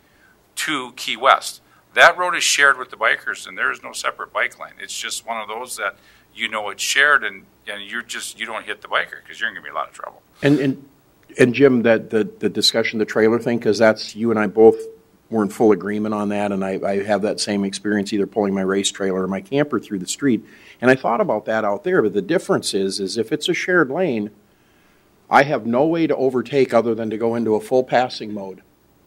to Key West. That road is shared with the bikers, and there is no separate bike lane. It's just one of those that it's shared, and you don't hit the biker because you're going to be in a lot of trouble. And Jim, the discussion, the trailer thing, because that's, you and I both were in full agreement on that, and I have that same experience either pulling my race trailer or my camper through the street. And I thought about that out there, but the difference is if it's a shared lane, I have no way to overtake other than to go into a full passing mode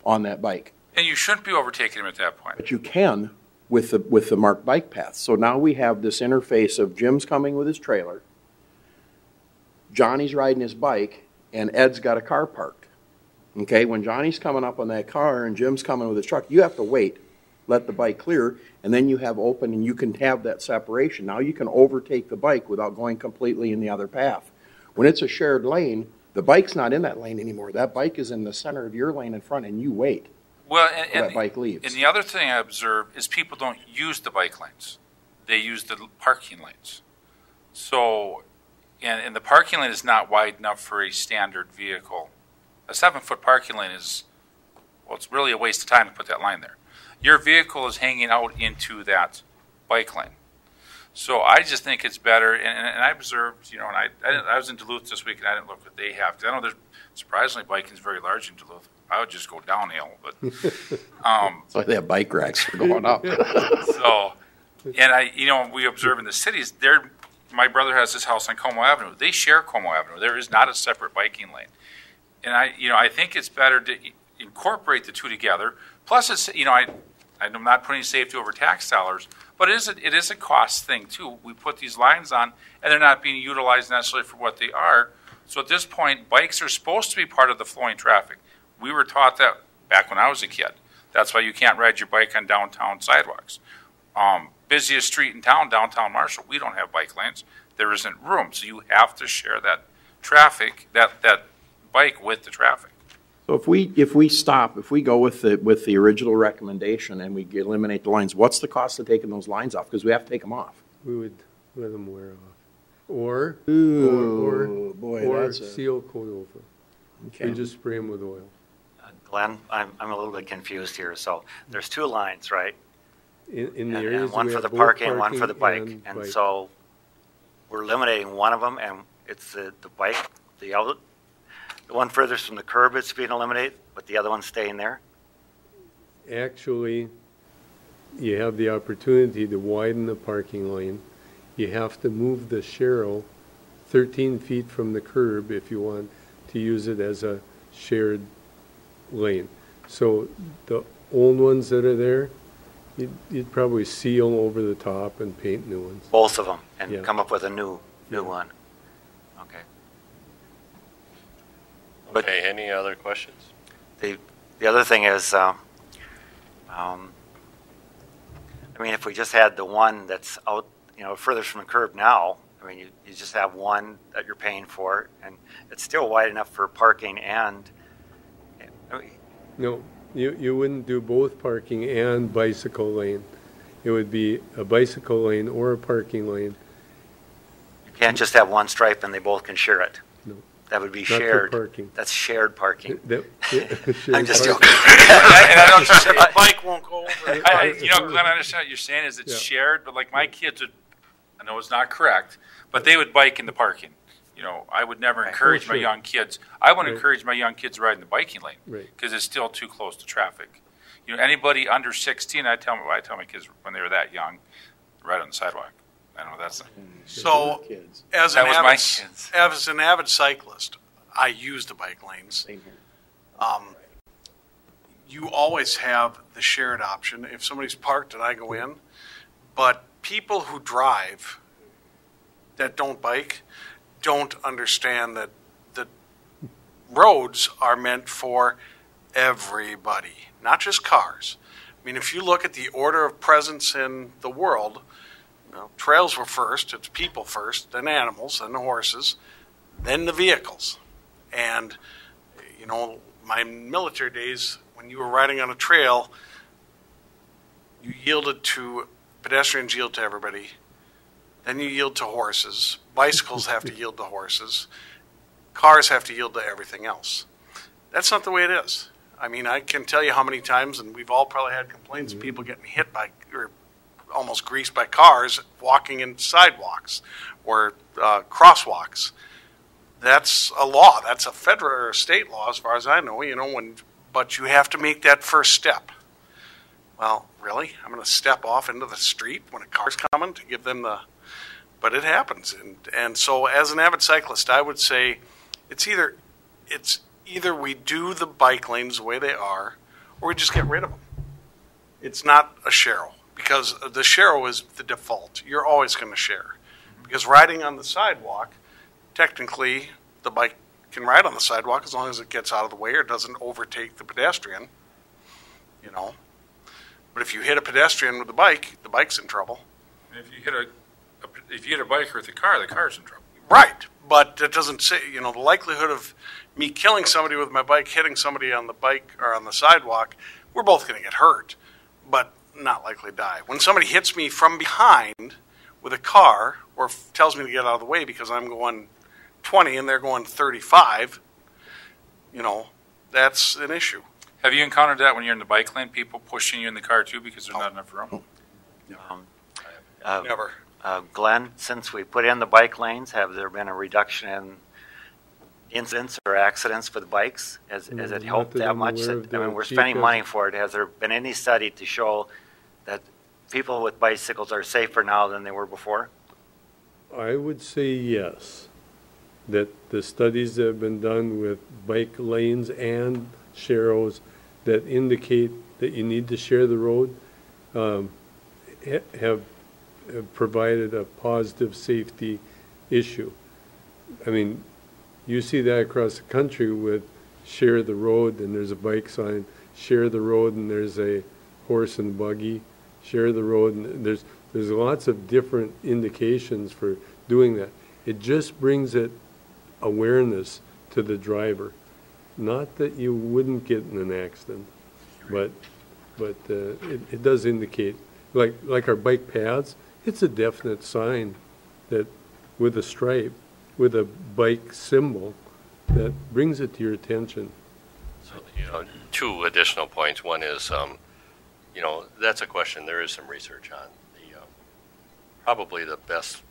on that bike. And you shouldn't be overtaking him at that point. But you can with the marked bike path. So now we have this interface of Jim's coming with his trailer, Johnny's riding his bike, and Ed's got a car parked. Okay, when Johnny's coming up on that car and Jim's coming with his truck, you have to wait, let the bike clear, and then you have open and you can have that separation. Now you can overtake the bike without going completely in the other path. When it's a shared lane, the bike's not in that lane anymore. That bike is in the center of your lane in front, and you wait. Well, that bike leaves. And the other thing I observe is people don't use the bike lanes. They use the parking lanes. So, and the parking lane is not wide enough for a standard vehicle. A 7-foot parking lane is, it's really a waste of time to put that line there. Your vehicle is hanging out into that bike lane. So I just think it's better, and I observed, and I was in Duluth this week, and I didn't look what they have. I know there's, surprisingly, biking is very large in Duluth. I would just go downhill, but so they have bike racks for going up. So, and we observe in the cities. My brother has his house on Como Avenue. They share Como Avenue. There is not a separate biking lane, and I think it's better to incorporate the two together. Plus, it's I'm not putting safety over tax dollars, but it is a cost thing too. We put these lines on, and they're not being utilized necessarily for what they are. So at this point, bikes are supposed to be part of the flowing traffic. We were taught that back when I was a kid. That's why you can't ride your bike on downtown sidewalks. Busiest street in town, downtown Marshall, we don't have bike lanes. There isn't room, so you have to share that traffic, that bike with the traffic. So if we go with the original recommendation and we eliminate the lines, what's the cost of taking those lines off? Because we have to take them off. We would let them wear off, or seal coat over. Okay. We just spray them with oil. Glenn, I'm a little bit confused here. So there's 2 lines, right? In the areas, one for the parking, one for the bike. And so we're eliminating one of them, and it's the bike, the one furthest from the curb it's being eliminated, but the other one's staying there? Actually, you have the opportunity to widen the parking lane. You have to move the Sharrow 13 feet from the curb if you want to use it as a shared lane. So the old ones that are there, you'd probably seal over the top and paint new ones. Both of them, and come up with a new one. Okay. Okay, any other questions? The other thing is, if we just had the one that's out, furthest from the curb now, you just have one that you're paying for, and it's still wide enough for parking and. No, you wouldn't do both parking and bicycle lane. It would be a bicycle lane or a parking lane. Can't just have one stripe and they both can share it. No. That would be Not for shared. parking. That's shared parking. Shared I'm just parking. joking. And I don't just, The bike won't go over. you know, Glenn, I understand what you're saying is it's shared, but like my kids would, I know it's not correct, but they would bike in the parking. You know, I would never encourage my sure. young kids. I wouldn't Right. encourage my young kids to ride in the biking lane Right. because it's still too close to traffic. You know, anybody under 16, I tell my kids when they were that young, ride on the sidewalk. I don't know, that's So, Kids. as That an was my avid, kids. as an avid cyclist, I use the bike lanes. Same here. You always have the shared option if somebody's parked and I go in. But people who drive that don't bike don't understand that the roads are meant for everybody, not just cars. I mean, if you look at the order of presence in the world, you know, trails were first, it's people first, then animals, then the horses, then the vehicles. And, you know, my military days, when you were riding on a trail, you yielded to, pedestrians yield to everybody. Then you yield to horses. Bicycles have to yield to horses. Cars have to yield to everything else. That's not the way it is. I mean, I can tell you how many times, and we've all probably had complaints of people getting hit by, or almost greased by cars walking in sidewalks or crosswalks. That's a law. That's a federal or state law, as far as I know. You know, but you have to make that first step. Well, really? I'm going to step off into the street when a car's coming to give them the... But it happens. And so as an avid cyclist, I would say it's either we do the bike lanes the way they are, or we just get rid of them. It's not a share, because the share is the default. You're always going to share. Because riding on the sidewalk, technically, the bike can ride on the sidewalk as long as it gets out of the way or doesn't overtake the pedestrian, you know. But if you hit a pedestrian with the bike's in trouble. if you hit a biker with a car, the car's in trouble. Right, but it doesn't say, you know, the likelihood of me killing somebody with my bike, hitting somebody on the bike or on the sidewalk, we're both going to get hurt, but not likely to die. When somebody hits me from behind with a car or tells me to get out of the way because I'm going 20 and they're going 35, you know, that's an issue. Have you encountered that when you're in the bike lane, people pushing you in the car too because there's not enough room? Never. Glenn, since we put in the bike lanes, have there been a reduction in incidents or accidents with bikes? Has it Not helped that that I'm much? aware of. I mean, The we're chief spending has- money for it. Has there been any study to show that people with bicycles are safer now than they were before? I would say yes, that the studies that have been done with bike lanes and sharrows that indicate that you need to share the road have provided a positive safety issue. I mean, you see that across the country with share the road and there's a bike sign, share the road and there's a horse and buggy, share the road and there's lots of different indications for doing that. It just brings it awareness to the driver. Not that you wouldn't get in an accident, but it does indicate, like our bike paths, it's a definite sign that with a stripe, with a bike symbol, that brings it to your attention. So, you know, two additional points. One is, you know, that's a question there is some research on. Probably the best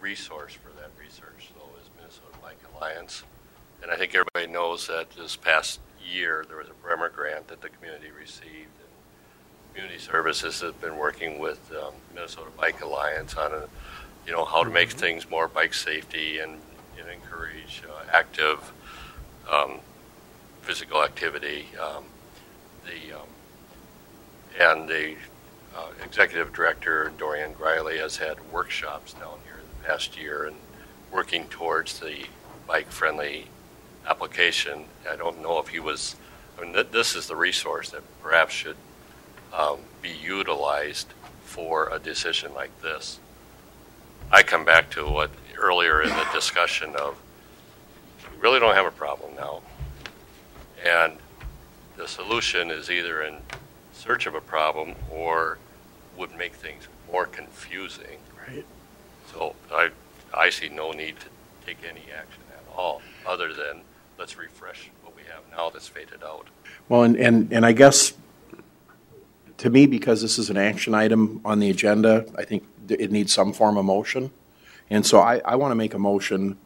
resource for that research, though, is Minnesota Bike Alliance. And I think everybody knows that this past year there was a Bremer grant that the community received. And Community Services has been working with Minnesota Bike Alliance on, you know, how to make things more bike safety and encourage active physical activity. The executive director, Dorian Griley, has had workshops down here the past year and working towards the bike-friendly application. I don't know if he was, I mean, this is the resource that perhaps should be utilized for a decision like this. I come back to what earlier in the discussion of, we really don't have a problem now. And the solution is either in search of a problem or would make things more confusing. Right. So I I see no need to take any action at all, other than let's refresh what we have now that's faded out. Well, and I guess, to me, because this is an action item on the agenda, I think it needs some form of motion. And so I want to make a motion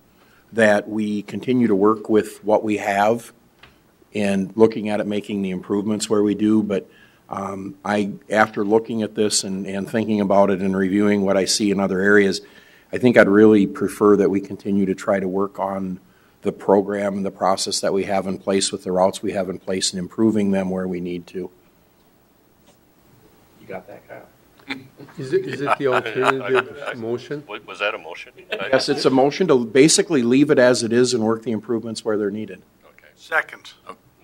that we continue to work with what we have and looking at it, making the improvements where we do. But after looking at this and thinking about it and reviewing what I see in other areas, I think I'd really prefer that we continue to try to work on the program and the process that we have in place with the routes we have in place and improving them where we need to. You got that, Kyle? Is it the alternative motion? Was that a motion? Yes, it's a motion to basically leave it as it is and work the improvements where they're needed. Okay. Second.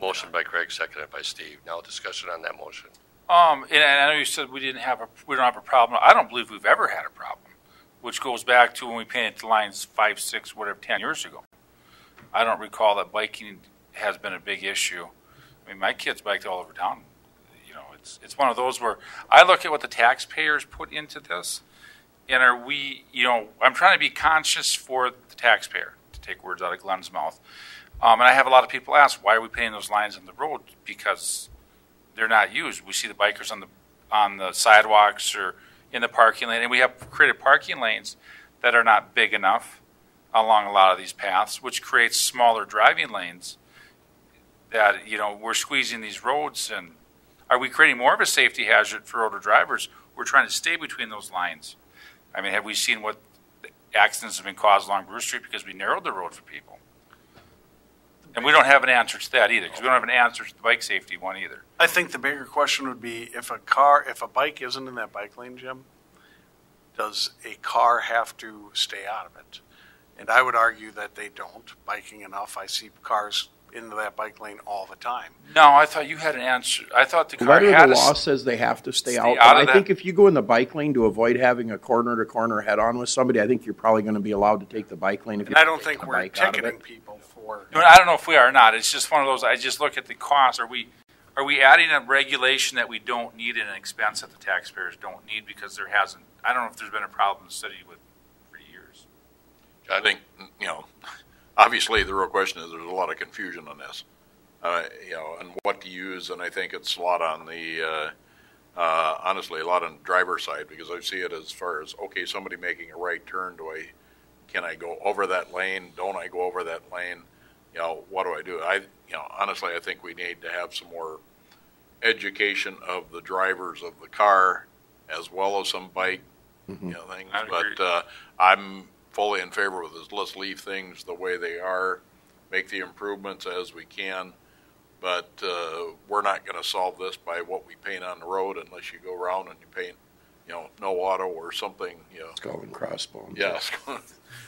Motion by Craig, seconded by Steve. Now discussion on that motion. And I know you said we don't have a problem. I don't believe we've ever had a problem, which goes back to when we painted the lines 5, 6, whatever, 10 years ago. I don't recall that biking has been a big issue. I mean, my kids biked all over town. You know, it's one of those where I look at what the taxpayers put into this, and are we, you know, I'm trying to be conscious for the taxpayer, to take words out of Glenn's mouth. And I have a lot of people ask, why are we painting those lines on the road? Because they're not used. We see the bikers on the sidewalks or in the parking lane, and we have created parking lanes that are not big enough along a lot of these paths, which creates smaller driving lanes that, you know, we're squeezing these roads. And are we creating more of a safety hazard for older drivers? We're trying to stay between those lines. I mean, have we seen what accidents have been caused along Bruce Street because we narrowed the road for people? And we don't have an answer to that either, because we don't have an answer to the bike safety one either. I think the bigger question would be if a bike isn't in that bike lane, Jim, does a car have to stay out of it? And I would argue that they don't, biking enough. I see cars into that bike lane all the time. No, I thought you had an answer. I thought the The car letter had of the to law says they have to stay out. out But of I think that. if you go in the bike lane to avoid having a corner-to-corner head-on with somebody, I think you're probably going to be allowed to take the bike lane if you And I don't take think the we're bike out of ticketing it. people for. I mean, I don't know if we are or not. It's just one of those. I just look at the cost. Are we adding a regulation that we don't need and an expense that the taxpayers don't need because there hasn't? I don't know if there's been a problem in the city with for years. I think, you know, obviously the real question is there's a lot of confusion on this, you know, and what to use. And I think it's a lot on the, honestly, a lot on the driver's side, because I see it as far as, okay, somebody making a right turn, can I go over that lane? Don't I go over that lane? You know, what do I do? You know, honestly, I think we need to have some more education of the drivers of the car as well as some bike, you know, things. But I'm fully in favor of this. Let's leave things the way they are, make the improvements as we can. But we're not going to solve this by what we paint on the road unless you go around and you paint, you know, no auto or something, you know. Skull and crossbones. Yes,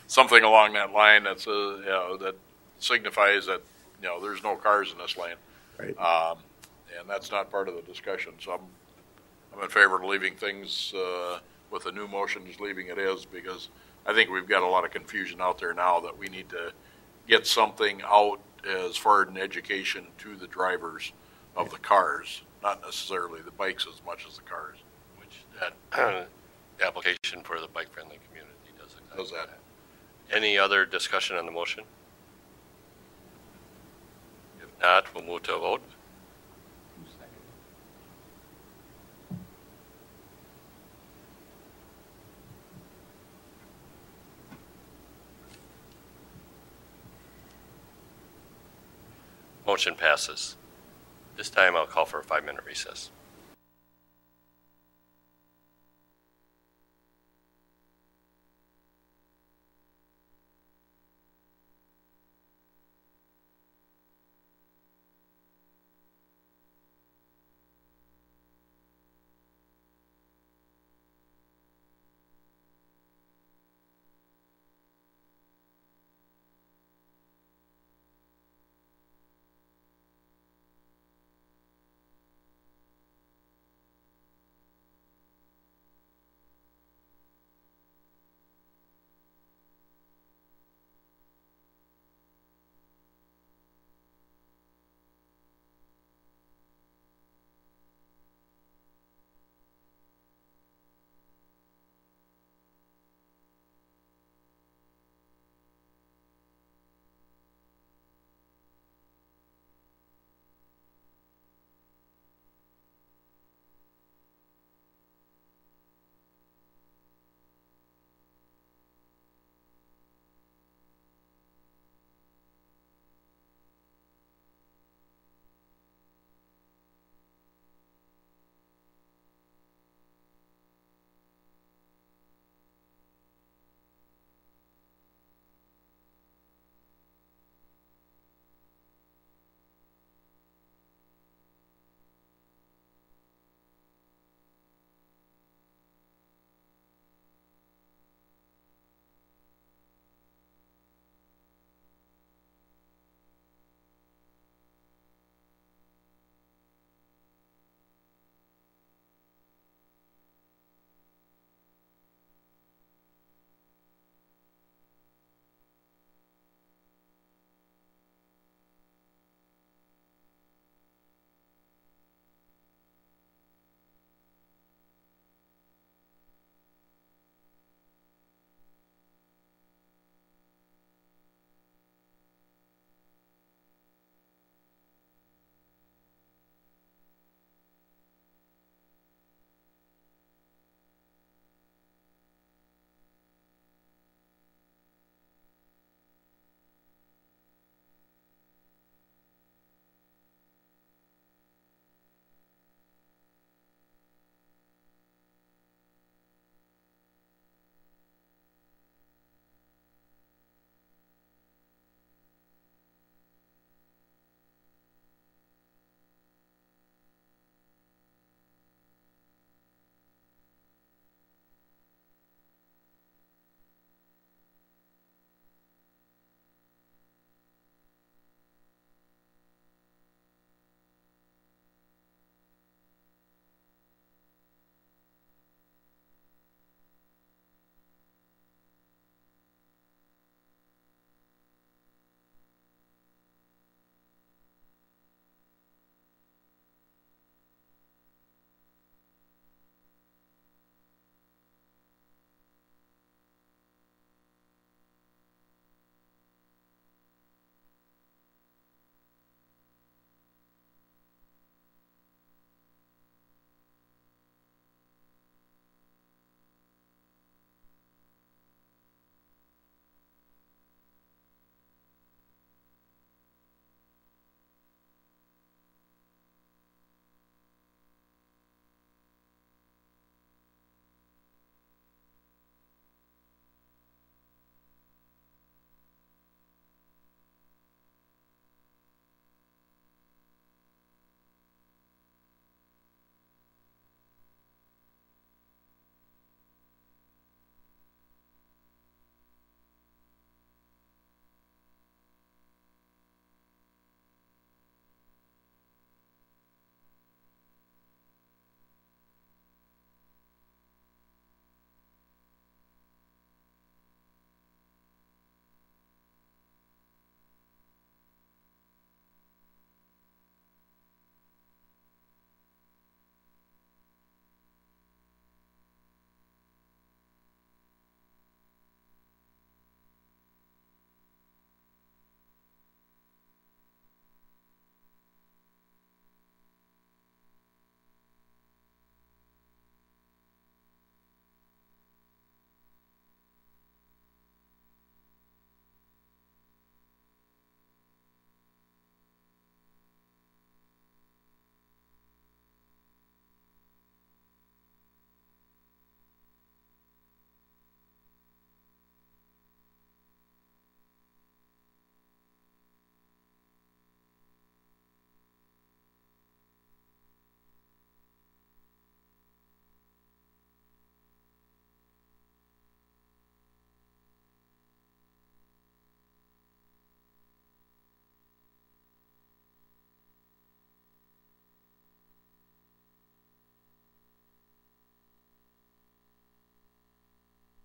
something along that line that's you know, that signifies that, you know, there's no cars in this lane. Right. And that's not part of the discussion. So I'm in favor of leaving things with a new motion, just leaving it as, because I think we've got a lot of confusion out there now that we need to get something out as far as an education to the drivers of the cars, not necessarily the bikes as much as the cars. Which that application for the bike-friendly community does exactly that. Any other discussion on the motion? If not, we'll move to a vote. Motion passes. This time I'll call for a 5-minute recess.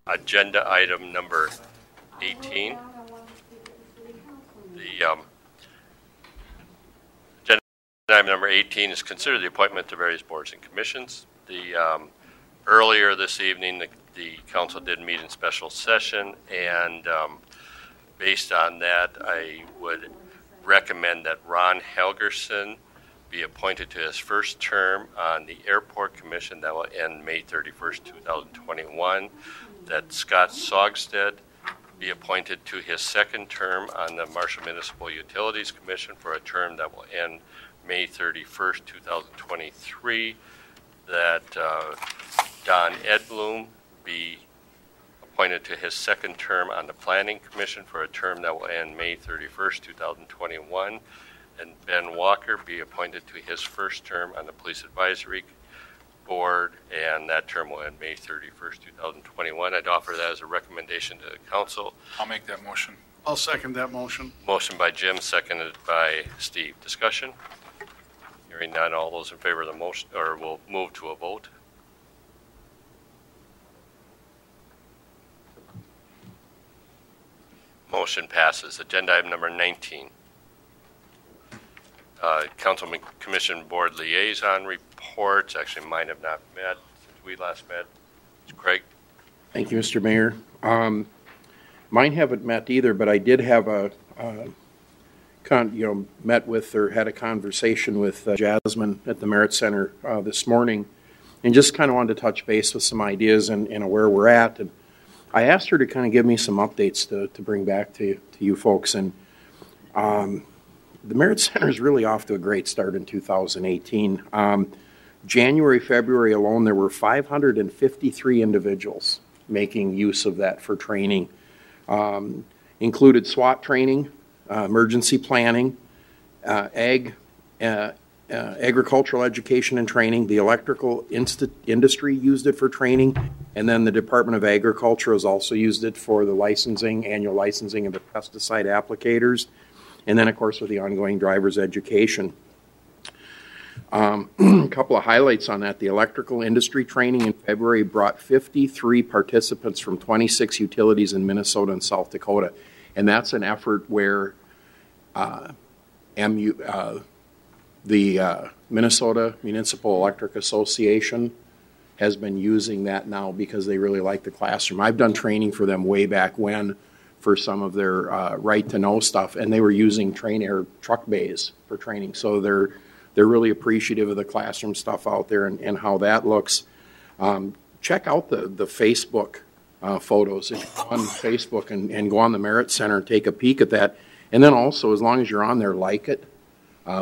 agenda item number 18. The agenda item number 18 is consider the appointment to various boards and commissions. Earlier this evening, the council did meet in special session, and based on that, I would recommend that Ron Helgerson be appointed to his first term on the Airport Commission that will end May 31st, 2021, that Scott Sogstead be appointed to his second term on the Marshall Municipal Utilities Commission for a term that will end May 31st, 2023, that Don Edblum be appointed to his second term on the Planning Commission for a term that will end May 31st, 2021, and Ben Walker be appointed to his first term on the Police Advisory Board, and that term will end May 31st, 2021. I'd offer that as a recommendation to the council. I'll make that motion. I'll second that motion. Motion by Jim, seconded by Steve. Discussion? Hearing none, all those in favor of the motion, or we'll move to a vote. Motion passes. Agenda item number 19. Councilman Commission Board Liaison reports. Actually, mine have not met since we last met. It's Craig. Thank you, Mr. Mayor. Mine haven't met either, but I did have met with or had a conversation with Jasmine at the Merit Center this morning, and just kind of wanted to touch base with some ideas and where we're at. And I asked her to kind of give me some updates to bring back to you folks. And the Merit Center is really off to a great start in 2018. January, February alone, there were 553 individuals making use of that for training. Included SWAT training, emergency planning, agricultural education and training. The electrical industry used it for training, and then the Department of Agriculture has also used it for the annual licensing of the pesticide applicators, and then of course with the ongoing driver's education. A couple of highlights on that. The electrical industry training in February brought 53 participants from 26 utilities in Minnesota and South Dakota, and that's an effort where the Minnesota Municipal Electric Association has been using that now because they really like the classroom. I've done training for them way back when for some of their right-to-know stuff, and they were using Trainair truck bays for training. So they're really appreciative of the classroom stuff out there and how that looks. Check out the Facebook photos. If you go on Facebook and go on the Merit Center and take a peek at that. And then also, as long as you're on there, like it.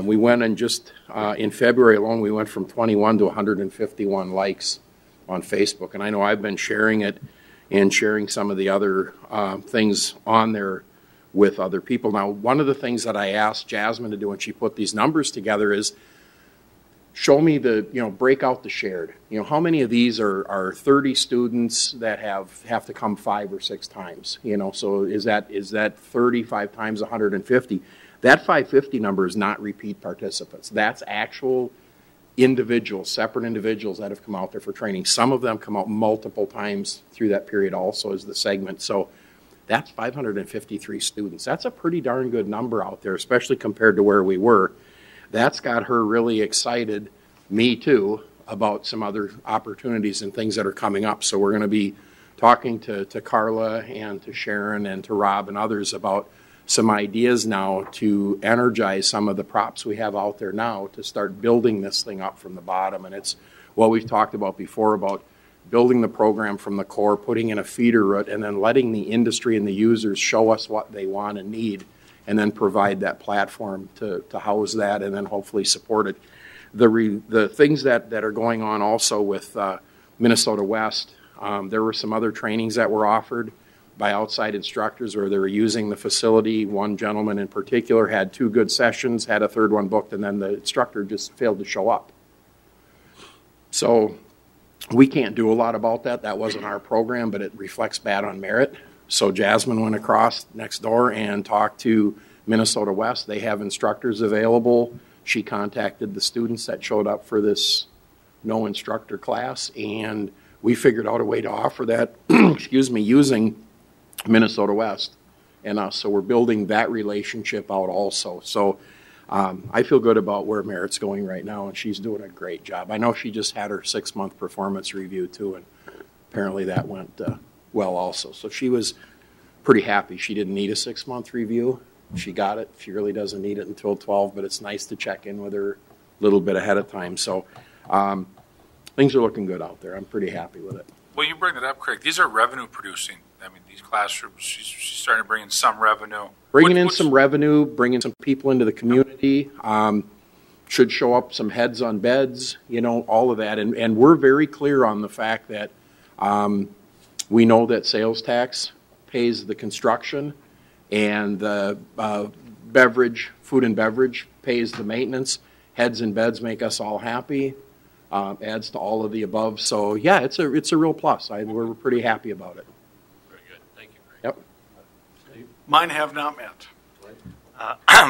We went and just in February alone, we went from 21 to 151 likes on Facebook. And I know I've been sharing it and sharing some of the other things on there with other people. Now, one of the things that I asked Jasmine to do when she put these numbers together is show me break out the shared. How many of these are 30 students that have to come 5 or 6 times? So is that 35 times 150? That 550 number is not repeat participants. That's actual individuals, separate individuals that have come out there for training. Some of them come out multiple times through that period also as the segment. So that's 553 students. That's a pretty darn good number out there, especially compared to where we were. That's got her really excited, me too, about some other opportunities and things that are coming up. So we're going to be talking to Carla and to Sharon and to Rob and others about some ideas now to energize some of the props we have out there now to start building this thing up from the bottom. And it's what we've talked about before about building the program from the core, putting in a feeder route, and then letting the industry and the users show us what they want and need, and then provide that platform to house that and then hopefully support it. The things that are going on also with Minnesota West, there were some other trainings that were offered by outside instructors where they were using the facility. One gentleman in particular had 2 good sessions, had a third one booked, and then the instructor just failed to show up. So we can't do a lot about that. That wasn't our program, but it reflects bad on merit. So Jasmine went across next door and talked to Minnesota West. They have instructors available. She contacted the students that showed up for this no instructor class, and we figured out a way to offer that, excuse me, using Minnesota West and us. So we're building that relationship out also. So I feel good about where Merritt's going right now, and she's doing a great job. I know she just had her 6-month performance review too, and apparently that went well also. So she was pretty happy. She didn't need a 6-month review. She got it. She really doesn't need it until 12, but it's nice to check in with her a little bit ahead of time. So things are looking good out there. I'm pretty happy with it. Well, you bring it up, Craig. These are revenue producing. I mean, these classrooms, she's starting to bring in some revenue. Bringing in some revenue, bringing some people into the community, should show up some heads on beds, you know, all of that. And we're very clear on the fact that we know that sales tax pays the construction and the beverage, food and beverage pays the maintenance. Heads and beds make us all happy, adds to all of the above. So yeah, it's a real plus. We're pretty happy about it. Very good. Thank you, Craig. Yep. Mine have not met.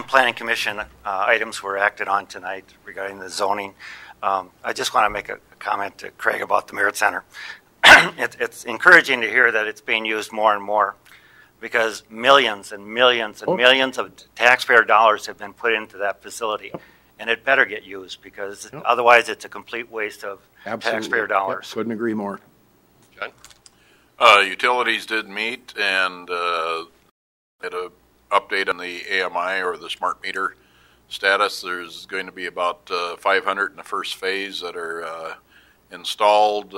Planning Commission items were acted on tonight regarding the zoning. I just want to make a comment to Craig about the Merit Center. It's encouraging to hear that it's being used more and more, because millions and millions and millions of taxpayer dollars have been put into that facility, and it better get used, because otherwise it's a complete waste of taxpayer dollars. Yep. Couldn't agree more. John? Utilities did meet and had a update on the AMI, or the smart meter status. There's going to be about 500 in the first phase that are installed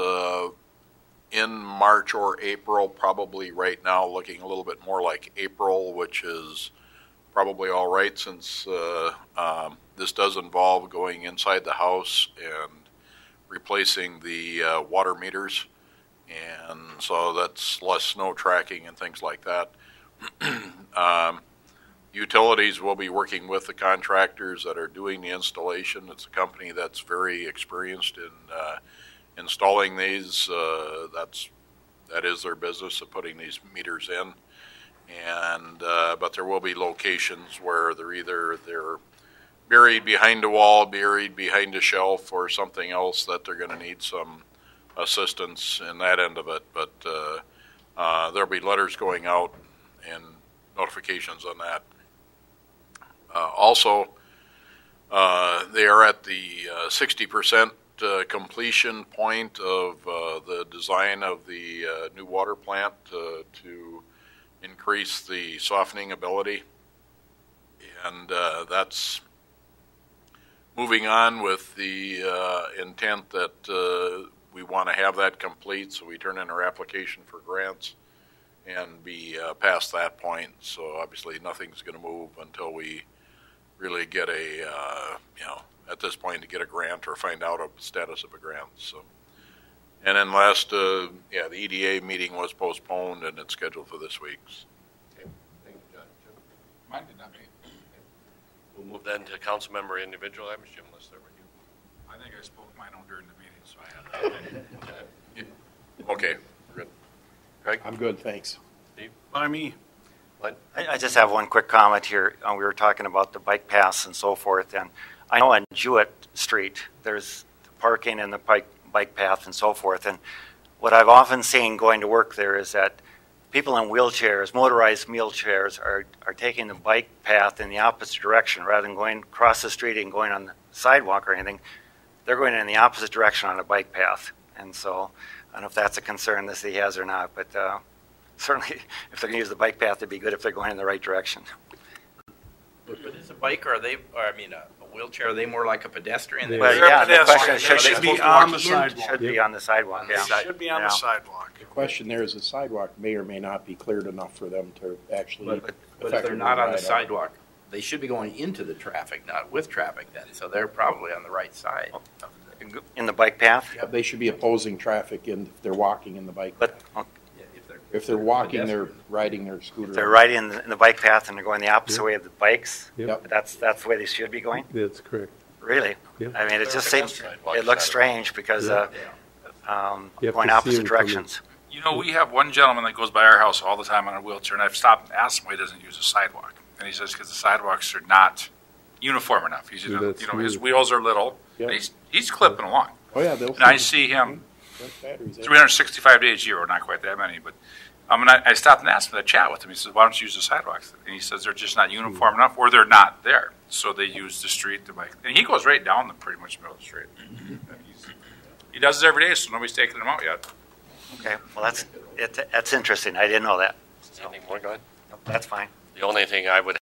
in March or April, probably right now looking a little bit more like April, which is probably all right, since this does involve going inside the house and replacing the water meters, and so that's less snow tracking and things like that. Utilities will be working with the contractors that are doing the installation. It's a company that's very experienced in installing these. That is their business of putting these meters in, and but there will be locations where they're buried behind a wall, buried behind a shelf, or something else that they're going to need some assistance in that end of it. But there'll be letters going out and notifications on that. Also, they are at the 60% completion point of the design of the new water plant to increase the softening ability, and that's moving on with the intent that we want to have that complete, so we turn in our application for grants and be past that point. So obviously nothing's going to move until we really get a, at this point, to get a grant or find out the status of a grant. So, and then last, the EDA meeting was postponed, and it's scheduled for this week. Okay, thank you, John. Jim? Mine did not meet. We'll move then to council member individual items. Jim, let's start with you. I think I spoke mine on during the meeting, so I had that. Okay, good. Craig? I'm good, thanks. Steve? By me. I just have one quick comment here. We were talking about the bike paths and so forth, and I know on Jewett Street there's parking and the bike path and so forth, and what I've often seen going to work there is that people in wheelchairs, motorized wheelchairs, are taking the bike path in the opposite direction rather than going across the street and going on the sidewalk or anything. They're going in the opposite direction on a bike path, and so I don't know if that's a concern that he has or not, but certainly if they're going to use the bike path, it'd be good if they're going in the right direction. But is a bike, a wheelchair, are they more like a pedestrian? Well, yeah, the question is, should be on the sidewalk. Should be on the sidewalk, yeah. Should be on the sidewalk. The question there is the sidewalk may or may not be cleared enough for them to actually. But if they're not on the sidewalk, they should be going into the traffic, not with traffic then. So they're probably on the right side. In the bike path? Yeah, they should be opposing traffic if they're walking in the bike path. But if they're walking, they're riding their scooter. They're riding in the bike path and they're going the opposite way of the bikes. Yep. That's the way they should be going. That's correct. Really? Yep. I mean, it just seems it looks strange because You have going to see opposite them directions. You know, we have one gentleman that goes by our house all the time on a wheelchair, and I've stopped and asked him why he doesn't use a sidewalk. And he says because the sidewalks are not uniform enough. He said, Yeah, that's his weird. wheels are little, Yeah. and he's clipping along. Oh yeah, they'll. And I see him batteries. 365 days a year, or not quite that many, but I stopped and asked him to chat with him. He says, why don't you use the sidewalks? And he says they're just not uniform enough, or they're not there. So they use the street to bike. And he goes right down the pretty much middle of the street. He does it every day, so nobody's taking him out yet. Okay, well, that's interesting. I didn't know that. Anything more, go ahead? Nope, that's fine. The only thing I would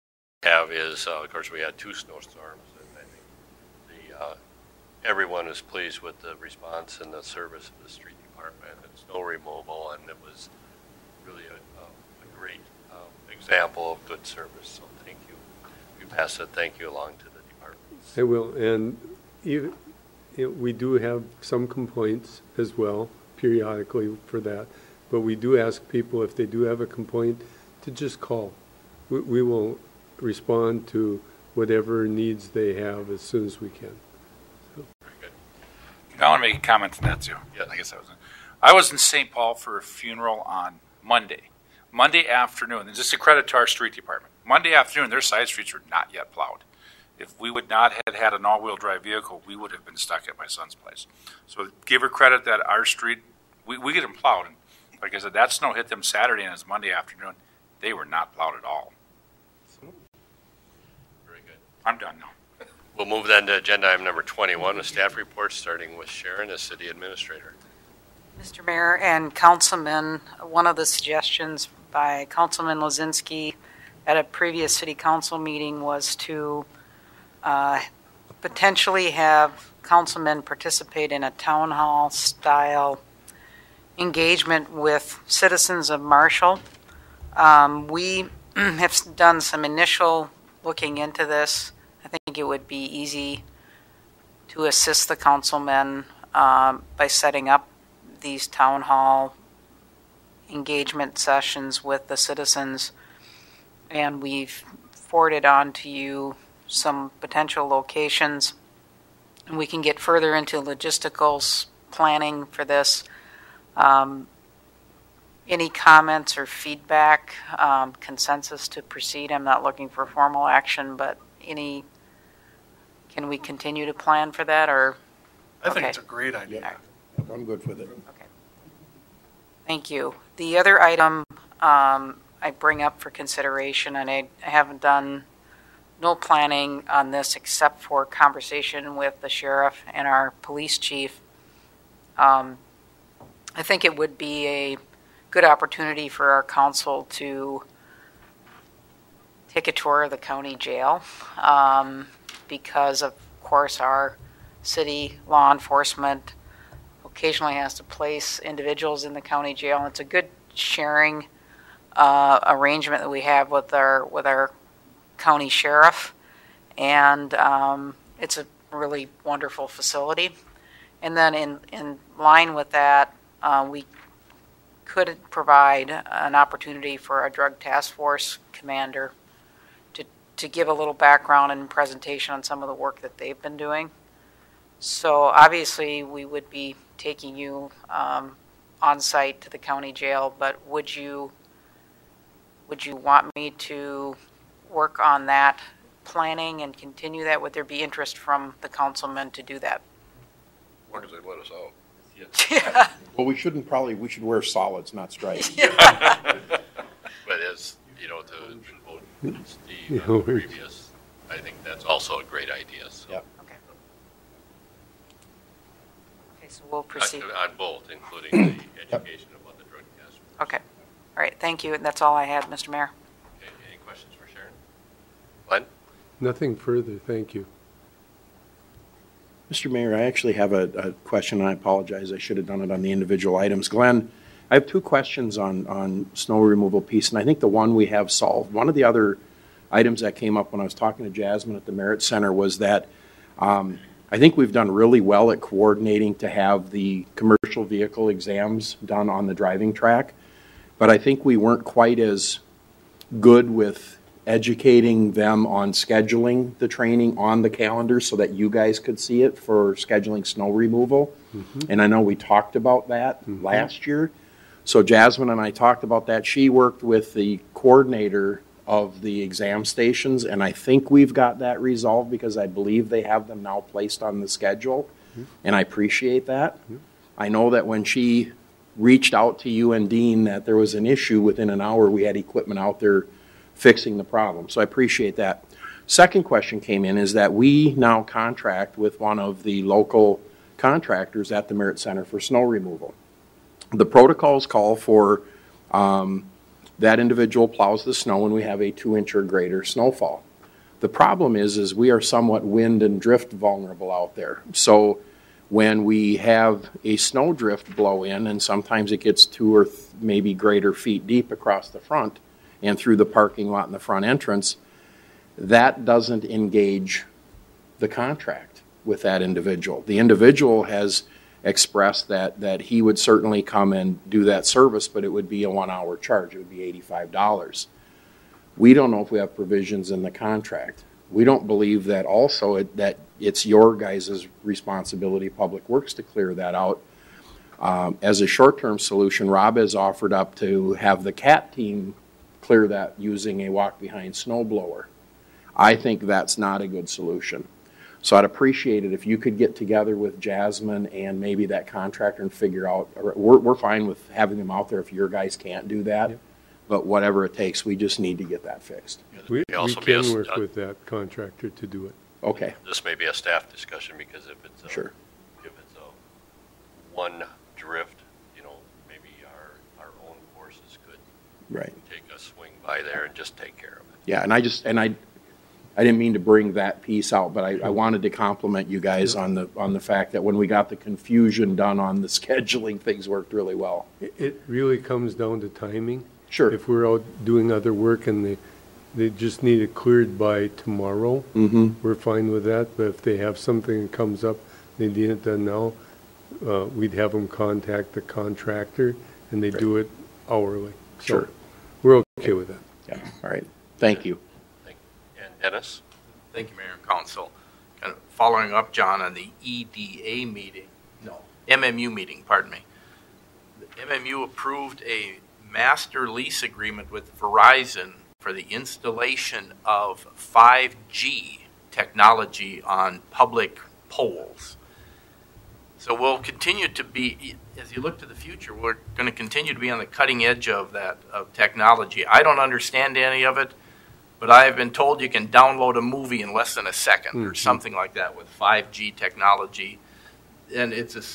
have is, of course, we had 2 snowstorms, and I think everyone is pleased with the response and the service of the street department and snow removal, and it was really a great example of good service. So thank you. We pass that thank you along to the departments. I will, and we do have some complaints as well periodically for that, but we do ask people if they do have a complaint to just call. We will respond to whatever needs they have as soon as we can. So. Very good. I want to make a comment on that too. Yes. I guess I was in St. Paul for a funeral on Monday afternoon, and just a credit to our street department. Monday afternoon, their side streets were not yet plowed. If we would not have had an all-wheel drive vehicle, we would have been stuck at my son's place. So give her credit that our street, we get them plowed. And like I said, that snow hit them Saturday and it's Monday afternoon. They were not plowed at all. Very good. I'm done now. We'll move then to agenda item number 21, with staff reports, starting with Sharon as city administrator. Mr. Mayor and Councilman, one of the suggestions by Councilman Lozinski at a previous city council meeting was to potentially have councilmen participate in a town hall style engagement with citizens of Marshall. We have done some initial looking into this. I think it would be easy to assist the councilmen by setting up these town hall engagement sessions with the citizens, and we've forwarded on to you some potential locations, and we can get further into logisticals planning for this. Any comments or feedback, consensus to proceed? I'm not looking for formal action, but can we continue to plan for that, or? I think it's a great idea. Yeah, I'm good with it. Okay. Thank you. The other item I bring up for consideration, and I haven't done no planning on this except for conversation with the sheriff and our police chief. I think it would be a good opportunity for our council to take a tour of the county jail because, of course, our city law enforcement occasionally has to place individuals in the county jail. And it's a good sharing arrangement that we have with our county sheriff, and it's a really wonderful facility. And then in line with that, we could provide an opportunity for our drug task force commander to give a little background and presentation on some of the work that they've been doing. So obviously we would be taking you on site to the county jail, but would you want me to work on that planning and continue that? Would there be interest from the councilmen to do that? As long as they let us out. Yeah. Well, we should wear solids, not stripes. But as you know, to quote Steve previous, I think that's also a great idea. So. Yep. Okay. Okay, so we'll proceed. On both, including the education about the drug test. Okay. All right, thank you. And that's all I had, Mr. Mayor. Okay, any questions for Sharon? Glenn? Nothing further, thank you. Mr. Mayor, I actually have a question, and I apologize. I should have done it on the individual items. Glenn, I have 2 questions on snow removal piece, and I think the one we have solved. One of the other items that came up when I was talking to Jasmine at the Merit Center was that I think we've done really well at coordinating to have the commercial vehicle exams done on the driving track, but I think we weren't quite as good with educating them on scheduling the training on the calendar so that you guys could see it for scheduling snow removal. Mm-hmm. And I know we talked about that last year. So Jasmine and I talked about that. She worked with the coordinator of the exam stations, and I think we've got that resolved because I believe they have them now placed on the schedule, and I appreciate that. I know that when she reached out to you and Dean that there was an issue, within an hour we had equipment out there fixing the problem. So I appreciate that. Second question came in is that we now contract with one of the local contractors at the Merritt Center for snow removal. The protocols call for that individual plows the snow when we have a 2-inch or greater snowfall. The problem is we are somewhat wind and drift vulnerable out there. So when we have a snow drift blow in, and sometimes it gets 2 or maybe greater feet deep across the front and through the parking lot and the front entrance, that doesn't engage the contract with that individual. The individual has expressed that he would certainly come and do that service, but it would be a 1-hour charge. It would be $85. We don't know if we have provisions in the contract. We don't believe that also that it's your guys' responsibility, Public Works, to clear that out. As a short-term solution, Rob has offered up to have the CAT team clear that using a walk-behind snow blower. I think that's not a good solution. So I'd appreciate it if you could get together with Jasmine and maybe that contractor and figure out, we're fine with having them out there if your guys can't do that, yep. But whatever it takes, we just need to get that fixed. We can work with that contractor to do it. Okay. This may be a staff discussion, because if it's sure. If it's a one drift, you know, maybe our own forces could right. take a swing by there and just take care of it. Yeah, and I didn't mean to bring that piece out, but I wanted to compliment you guys on the fact that when we got the confusion done on the scheduling, things worked really well. It really comes down to timing. Sure. If we're out doing other work and they just need it cleared by tomorrow, we're fine with that. But if they have something that comes up, they need it done now, we'd have them contact the contractor, and they do it hourly. So sure. We're okay with that. Yeah. All right. Thank you. Dennis? Thank you, Mayor and Council. Kind of following up, John, on the EDA meeting, MMU meeting, pardon me. The MMU approved a master lease agreement with Verizon for the installation of 5G technology on public poles. So we'll continue to be, as you look to the future, we're going to continue to be on the cutting edge of that technology. I don't understand any of it, but I have been told you can download a movie in less than a second or something like that with 5G technology. And it's there's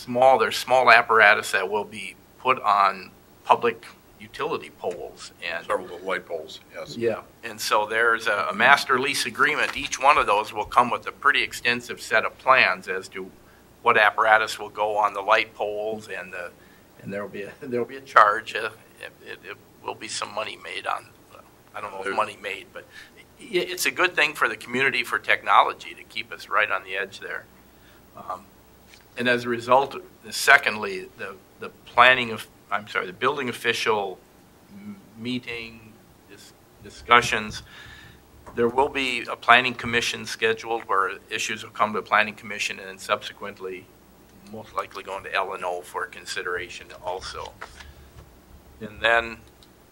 small apparatus that will be put on public utility poles. And several of the light poles, yes. Yeah, and so there's a master lease agreement. Each one of those will come with a pretty extensive set of plans as to what apparatus will go on the light poles, and there'll be a charge. It will be some money made on. I don't know if money made, but it's a good thing for the community for technology to keep us right on the edge there. And as a result, secondly, the building official meeting, discussions, there will be a planning commission scheduled where issues will come to the planning commission and then subsequently most likely going to L&O for consideration also. And then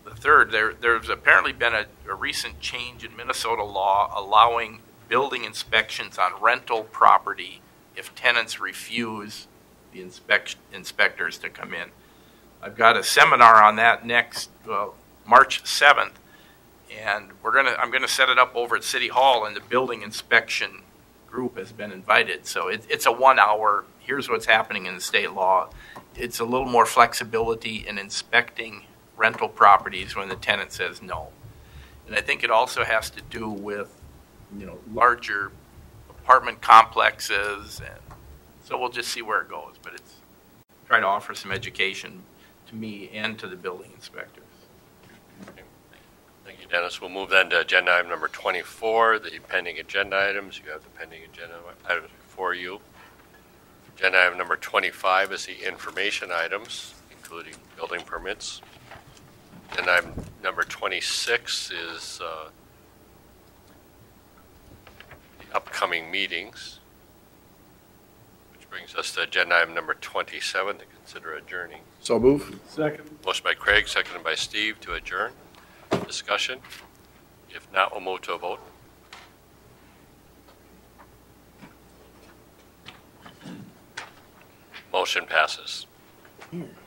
the third, there's apparently been a recent change in Minnesota law allowing building inspections on rental property if tenants refuse the inspectors to come in. I've got a seminar on that next March 7th, and I'm gonna set it up over at City Hall, and the building inspection group has been invited. So it's a 1 hour. Here's what's happening in the state law. It's a little more flexibility in inspecting rental properties when the tenant says no. And I think it also has to do with, larger apartment complexes, and so we'll just see where it goes. But it's try to offer some education to me and to the building inspectors. Thank you, Dennis. We'll move then to agenda item number 24, the pending agenda items. You have the pending agenda items before you. Agenda item number 25 is the information items, including building permits. And item number 26 is the upcoming meetings, which brings us to agenda item number 27 to consider adjourning. So move. Second. Motion by Craig, seconded by Steve to adjourn. Discussion? If not, we'll move to a vote. Motion passes. Here.